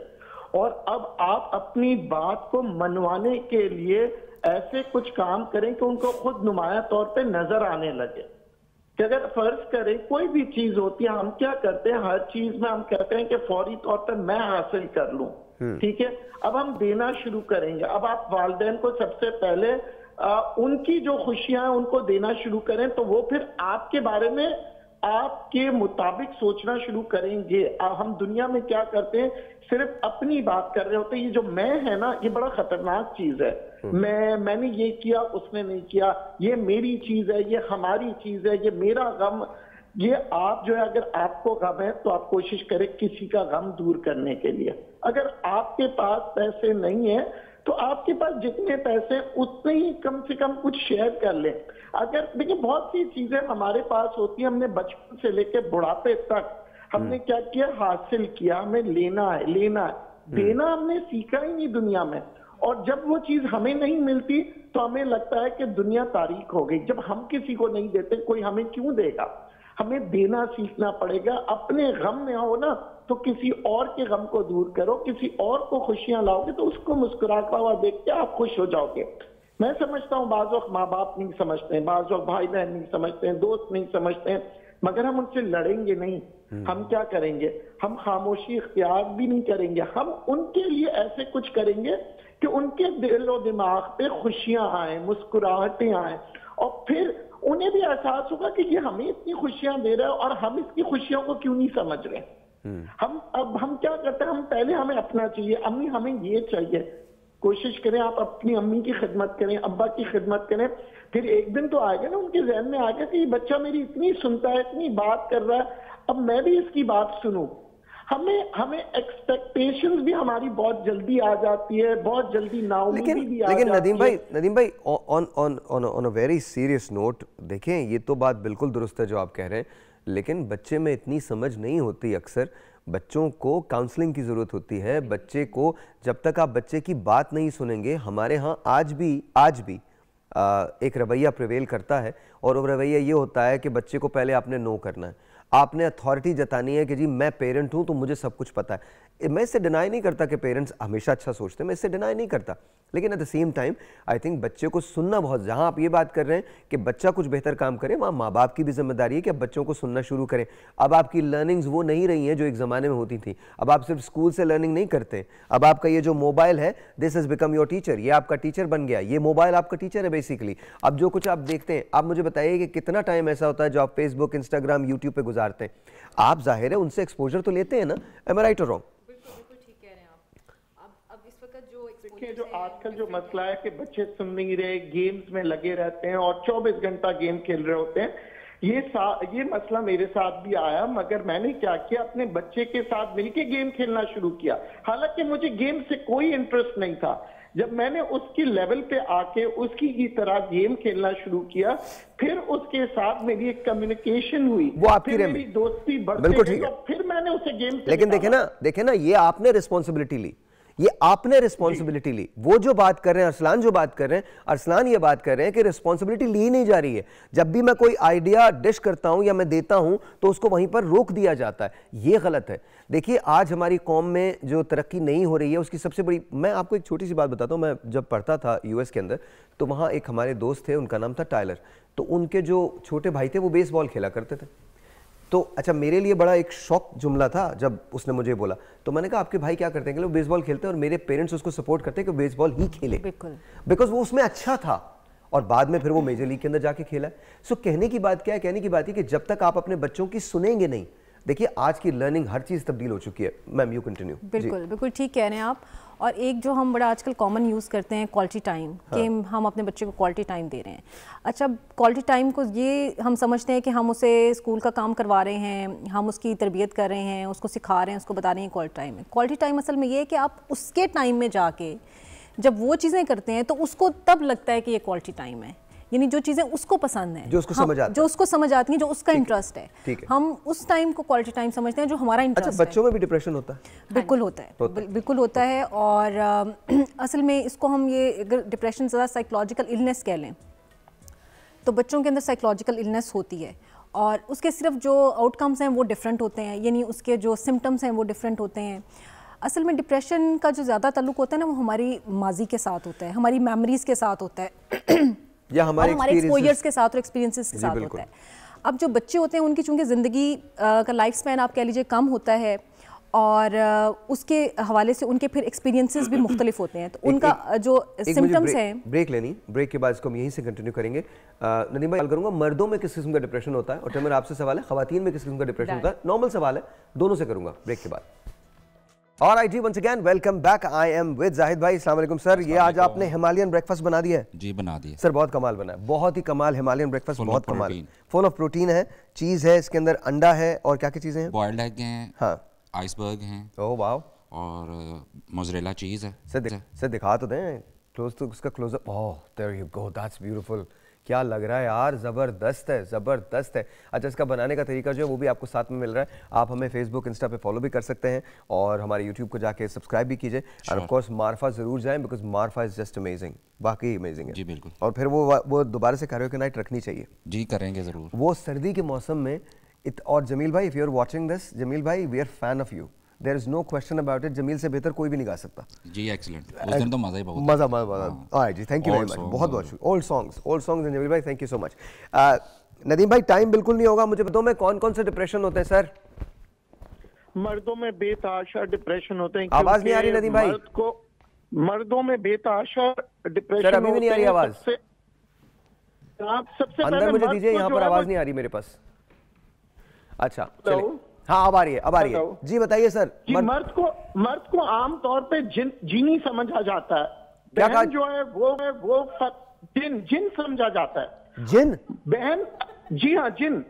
और अब आप अपनी बात को मनवाने के लिए ऐसे कुछ काम करें कि उनको खुद नुमाया तौर पे नजर आने लगे। कि अगर फर्ज करें कोई भी चीज होती है, हम क्या करते हैं, हर चीज में हम कहते हैं कि फौरी तौर पर मैं हासिल कर लूं, ठीक है। अब हम देना शुरू करेंगे। अब आप वालिदैन को सबसे पहले उनकी जो खुशियां हैं उनको देना शुरू करें, तो वो फिर आपके बारे में आपके मुताबिक सोचना शुरू करेंगे। हम दुनिया में क्या करते हैं, सिर्फ अपनी बात कर रहे होते हैं। ये जो मैं है ना, ये बड़ा खतरनाक चीज है। मैंने ये किया, उसने नहीं किया, ये मेरी चीज है, ये हमारी चीज है, ये मेरा गम। ये आप जो है, अगर आपको गम है तो आप कोशिश करें किसी का गम दूर करने के लिए। अगर आपके पास पैसे नहीं है तो आपके पास जितने पैसे उतने ही कम से कम कुछ शेयर कर लें। अगर देखिए, बहुत सी चीजें हमारे पास होती है, हमने बचपन से लेकर बुढ़ापे तक हमने क्या किया, हासिल किया, हमें लेना है, देना हमने सीखा ही नहीं दुनिया में। और जब वो चीज हमें नहीं मिलती तो हमें लगता है कि दुनिया तारीक हो गई। जब हम किसी को नहीं देते, कोई हमें क्यों देगा? हमें देना सीखना पड़ेगा। अपने गम में हो ना, तो किसी और के गम को दूर करो, किसी और को खुशियां लाओगे तो उसको मुस्कुराता हुआ देख के आप खुश हो जाओगे। मैं समझता हूँ बाज़ वक्त माँ बाप नहीं समझते हैं, बाज़ वक्त भाई बहन नहीं समझते हैं, दोस्त नहीं समझते हैं, मगर हम उनसे लड़ेंगे नहीं। हम क्या करेंगे, हम खामोशी इख्तियार भी नहीं करेंगे। हम उनके लिए ऐसे कुछ करेंगे कि उनके दिल और दिमाग पे खुशियां आए, मुस्कुराहटें आए, और फिर उन्हें भी एहसास होगा कि ये हमें इतनी खुशियां दे रहा है और हम इसकी खुशियों को क्यों नहीं समझ रहे। हम क्या करते हैं, हम पहले हमें अपना चाहिए, अम्मी हमें ये चाहिए। कोशिश करें आप अपनी अम्मी की खिदमत करें, अब्बा की खिदमत करें, फिर एक दिन तो आएगा ना उनके जहन में आएगा कि ये बच्चा मेरी इतनी सुनता है, इतनी बात कर रहा है, अब मैं भी इसकी बात सुनूं। हमें एक्सपेक्टेशंस भी हमारी बहुत जल्दी आ जाती है, बहुत जल्दी नाउमीदी भी आ जाती है। लेकिन नदीम भाई on a very serious note, देखें ये तो बात बिल्कुल दुरुस्त है जो आप कह रहे हैं, लेकिन बच्चे में इतनी समझ नहीं होती। अक्सर बच्चों को काउंसलिंग की ज़रूरत होती है। बच्चे को, जब तक आप बच्चे की बात नहीं सुनेंगे, हमारे यहाँ आज भी एक रवैया प्रिवेल करता है, और वो रवैया ये होता है कि बच्चे को पहले आपने नो करना है, आपने अथॉरिटी जतानी है कि जी मैं पेरेंट हूं तो मुझे सब कुछ पता है। मैं इससे डिनाई नहीं करता कि पेरेंट्स हमेशा अच्छा सोचते हैं, मैं इससे डिनाई नहीं करता, लेकिन at the same time I think बच्चे को सुनना बहुत, जहां आप ये बात कर रहे हैं कि बच्चा कुछ बेहतर काम करे, वहाँ माँ बाप की भी जिम्मेदारी है कि अब बच्चों को सुनना शुरू करें। अब आपकी लर्निंग्स वो नहीं रही हैं जो एक ज़माने में होती थी। अब आप सिर्फ स्कूल से लर्निंग नहीं करते, अब आपका ये जो मोबाइल है, this has become your teacher, ये आपका टीचर बन गया, ये मोबाइल आपका टीचर है बेसिकली। अब जो कुछ आप देखते हैं, आप मुझे बताइए कि कितना टाइम ऐसा होता है जो आप फेसबुक, इंस्टाग्राम, यूट्यूब पे गुजारते हैं। आप जाहिर है उनसे एक्सपोजर तो लेते हैं ना, एम आई राइट और रॉन्ग? बिल्कुल ठीक कह रहे हैं आप। अब इस वक्त जो आजकल जो मसला है कि बच्चे सुन नहीं रहे, गेम्स में लगे रहते हैं और 24 घंटा गेम खेल रहे होते हैं, ये मसला मेरे साथ भी आया। मगर मैंने क्या किया, अपने बच्चे के साथ मिलके गेम खेलना शुरू किया। हालांकि मुझे गेम से कोई इंटरेस्ट नहीं था। जब मैंने उसकी लेवल पे आके उसकी की तरह गेम खेलना शुरू किया, फिर उसके साथ मेरी एक कम्युनिकेशन हुई, वो आपकी मेरी दोस्ती बढ़ती गई, तो फिर मैंने उसे गेम से लेकिन देखे ना ये आपने रिस्पॉन्सिबिलिटी ली, ये आपने रिस्पॉन्सिबिलिटी ली। वो जो बात कर रहे हैं अरसलान, जो बात कर रहे हैं अरसलान, ये बात कर रहे हैं कि रिस्पॉन्सिबिलिटी ली नहीं जा रही है। जब भी मैं कोई आइडिया डिश करता हूं या मैं देता हूं तो उसको वहीं पर रोक दिया जाता है, ये गलत है। देखिए आज हमारी कौम में जो तरक्की नहीं हो रही है उसकी सबसे बड़ी, मैं आपको एक छोटी सी बात बताता हूं। मैं जब पढ़ता था यूएस के अंदर, तो वहाँ एक हमारे दोस्त थे, उनका नाम था टायलर। तो उनके जो छोटे भाई थे वो बेसबॉल खेला करते थे। तो अच्छा, मेरे लिए बड़ा एक शॉक जुमला था जब उसने मुझे बोला, तो मैंने कहा आपके भाई क्या करते हैं? वो बेसबॉल खेलते हैं और मेरे पेरेंट्स उसको सपोर्ट करते हैं कि बेसबॉल ही खेले, बिकॉज वो उसमें अच्छा था, और बाद में फिर वो मेजर लीग के अंदर जाके खेला। सो कहने की बात क्या है, कहने की बात है कि जब तक आप अपने बच्चों की सुनेंगे नहीं, देखिए आज की लर्निंग हर चीज तब्दील हो चुकी है। Ma'am you continue. बिल्कुल ठीक कह रहे हैं आप। और एक जो हम बड़ा आजकल कॉमन यूज़ करते हैं, क्वालिटी टाइम, कि हम अपने बच्चे को क्वालिटी टाइम दे रहे हैं। अच्छा, क्वालिटी टाइम को ये हम समझते हैं कि हम उसे स्कूल का काम करवा रहे हैं, हम उसकी तरबियत कर रहे हैं, उसको सिखा रहे हैं, उसको बता रहे हैं क्वालिटी टाइम है। क्वालिटी टाइम असल में ये है कि आप उसके टाइम में जाके जब वो चीज़ें करते हैं तो उसको तब लगता है कि ये क्वालिटी टाइम है, यानी जो चीज़ें उसको पसंद हैं, जो उसको समझ आती हैं, जो उसका इंटरेस्ट है, हम उस टाइम को क्वालिटी टाइम समझते हैं जो हमारा इंटरेस्ट है। अच्छा, बच्चों में भी डिप्रेशन होता है? बिल्कुल होता है, बिल्कुल होता है। और असल में इसको हम ये, अगर डिप्रेशन ज़्यादा साइकोलॉजिकल इलनेस कह लें, तो बच्चों के अंदर साइकोलॉजिकल इलनेस होती है, और उसके सिर्फ जो आउटकम्स हैं वो डिफरेंट होते हैं, यानी उसके जो सिम्टम्स हैं वो डिफरेंट होते हैं। असल में डिप्रेशन का जो ज़्यादा ताल्लुक होता है ना, वो हमारी माजी के साथ होता है, हमारी मेमोरीज के साथ होता है या हमारे एक्सपोजर्स के साथ और एक्सपीरियंसेस के साथ होता है। अब जो बच्चे होते हैं उनकी चूंकि ज़िंदगी का लाइफ स्पैन आप कह लीजिए कम होता है और उसके हवाले से उनके फिर एक्सपीरियंसेस भी मुख्तलिफ होते हैं, तो उनका जो सिम्टम्स हैं। ब्रेक लेनी, ब्रेक के बाद इसको हम यहीं से कंटिन्यू करेंगे। नदीम भाई, करूंगा मर्दों में किस किस्म का डिप्रेशन होता है, और टेमर आपसे सवाल है खवातीन में किस किस्म का डिप्रेशन होता है। नॉर्मल सवाल है, दोनों से करूंगा ब्रेक के बाद। ऑलराइट जी, once again welcome back. I am with Zahid भाई। अस्सलाम वालेकुम सर। ये आज आपने हिमालयन ब्रेकफास्ट बना दिया है? जी बना दिया सर, बहुत कमाल बना है, बहुत ही कमाल हिमालयन ब्रेकफास्ट, बहुत कमाल। फुल ऑफ प्रोटीन है, चीज़ है इसके अंदर, अंडा है, और क्या क्या चीज़ें हैं? बॉइल्ड एग हैं, हाँ, आइसबर्ग हैं, ओह वाओ, और मोज़रेला चीज़ है। सर दिखा तो दें, क्लोज तो उसका closeup. Oh there you go, that's beautiful. क्या लग रहा है यार, ज़बरदस्त है, ज़बरदस्त है। अच्छा, इसका बनाने का तरीका जो है वो भी आपको साथ में मिल रहा है। आप हमें फेसबुक, इंस्टा पे फॉलो भी कर सकते हैं, और हमारे यूट्यूब को जाके सब्सक्राइब भी कीजिए। और ऑफ कोर्स मारफा ज़रूर जाएं, बिकॉज मारफा इज़ जस्ट अमेजिंग, वाकई अमेजिंग है। जी बिल्कुल। और फिर वो दोबारा से कैरियोके नाइट रखनी चाहिए। जी करेंगे ज़रूर। वो सर्दी के मौसम में और जमील भाई, if you are watching this, Jameel भाई, we are fan of you, there is no question about it. Jameel से बेहतर कोई भी नहीं गा सकता। जी एक्सीलेंट, उस दिन तो मजा ही बहुत, मजा ऑलराइट जी, थैंक यू वेरी मच, बहुत बहुत शुक्रिया। ओल्ड सॉन्ग्स एंड जमील भाई, thank you so much. Nadeem भाई, टाइम बिल्कुल नहीं होगा, मुझे बताओ मैं कौन कौन से डिप्रेशन होते हैं सर? मर्दों में बेतहाशा डिप्रेशन होते हैं। आवाज नहीं आ रही नदीम भाई? मर्दों में बेतहाशा डिप्रेशन सर, अभी भी नहीं आ रही आवाज। आप सबसे अंदर मुझे दीजिए, यहाँ पर आवाज नहीं आ रही मेरे पास। अच्छा चलिए, हाँ अब आ रही है, अब आ रही है जी, बताइए सर। मर्द को आम तौर पे जीनी समझा जाता है, बहन जो है वो जिन समझा जाता है। जिन? बहन, जी हाँ जिन।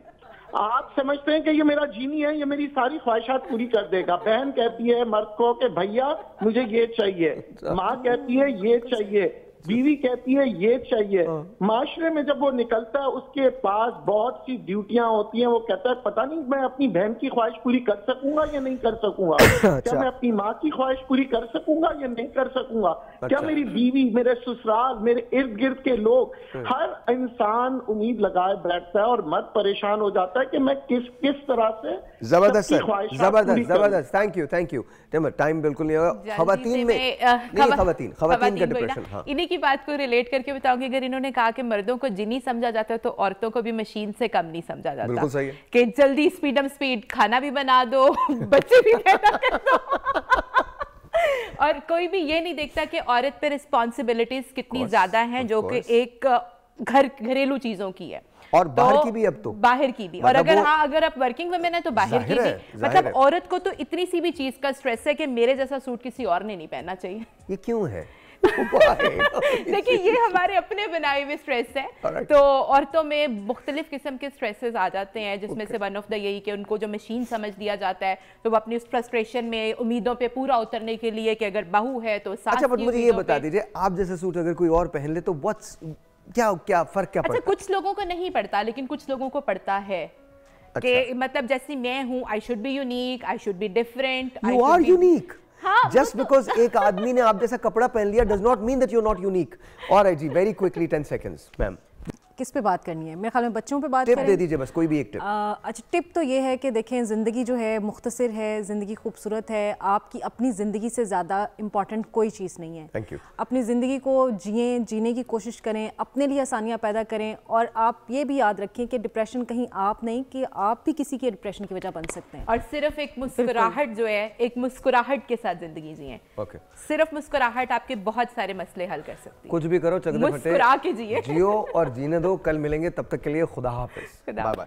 आप समझते हैं कि ये मेरा जीनी है, ये मेरी सारी ख्वाहिशात पूरी कर देगा। बहन कहती है मर्द को कि भैया मुझे ये चाहिए, माँ कहती है ये चाहिए, बीवी कहती है ये चाहिए। माशरे में जब वो निकलता है उसके पास बहुत सी ड्यूटियां होती हैं। वो कहता है पता नहीं मैं अपनी बहन की ख्वाहिश पूरी कर सकूंगा या नहीं कर सकूंगा, क्या मैं अपनी माँ की ख्वाहिश पूरी कर सकूंगा या नहीं कर सकूंगा, क्या मेरी बीवी, मेरे ससुराल, मेरे इर्द गिर्द के लोग, हर इंसान उम्मीद लगाए बैठता है और मर्द परेशान हो जाता है कि मैं किस तरह से। जबरदस्त सर, जबरदस्त, थैंक यू। टाइम बिल्कुल नहीं होगा। खवातीन में, खवातीन का डिप्रेशन, इन्हीं की बात को रिलेट करके बताऊंगी। अगर इन्होंने कहा कि मर्दों को जिनी समझा जाता है, तो औरतों को भी मशीन से कम नहीं समझा जाता। बिल्कुल सही है कि जल्दी स्पीड खाना भी बना दो, बच्चे भी पैदा कर दो। और कोई भी ये नहीं देखता कि औरत पे रिस्पॉन्सिबिलिटीज कितनी ज्यादा हैं, जो कि एक घरेलू चीजों की है, और बाहर की भी। अब तो बाहर की भी, और अगर आप वर्किंग वुमेन है तो बाहर की भी। मतलब औरत को तो इतनी सी भी चीज का स्ट्रेस है कि मेरे जैसा सूट किसी और ने नहीं पहनना चाहिए। ये क्यों है? देखिए, ये हमारे अपने बनाए हुए स्ट्रेस है। तो औरतों में मुख्तलिफ किस्म के स्ट्रेसेस आ जाते हैं, जिसमें से वन ऑफ द यही कि उनको जो मशीन समझ दिया जाता है, तो वो अपनी उस फ्रस्ट्रेशन में उम्मीदों पे पूरा उतरने के लिए कि अगर बहू है तो सास। अच्छा, बट मुझे ये बता दीजिए, आप जैसे सूट अगर कोई और पहन ले तो क्या फर्क क्या पड़ता है? कुछ लोगों को नहीं पड़ता, लेकिन कुछ लोगों को पड़ता है। कि मतलब जैसे मैं हूँ, I should be unique, I should be different. You are unique. Just because एक आदमी ने आप जैसा कपड़ा पहन लिया does not mean that you are not unique. Alright जी, वेरी क्विकली 10 सेकंड्स मैम। किस पे बात करनी है? मेरे ख्याल में बच्चों पे बात टिप करें। दे दीजिए बस, कोई भी एक टिप। अच्छा, टिप तो ये है कि देखें, ज़िंदगी जो है मुख्तसर है, ज़िंदगी खूबसूरत है। आपकी अपनी ज़िंदगी से ज़्यादा इम्पॉर्टेंट कोई चीज़ नहीं है। Thank you. अपनी ज़िंदगी को जीने की कोशिश करें, अपने लिए आसानियाँ पैदा करें, और आप ये भी याद रखें कि डिप्रेशन कहीं आप नहीं, कि आप भी किसी के डिप्रेशन की वजह बन सकते हैं। और सिर्फ एक मुस्कुराहट जो है, एक मुस्कुराहट के साथ ज़िंदगी जिए। सिर्फ मुस्कुराहट आपके बहुत सारे मसले हल कर सकती है। कुछ भी करो, चकदे फटे, मुस्कुरा के जिए, जियो और जीने दो। कल मिलेंगे, तब तक के लिए खुदा हाफिज, बाय बाय।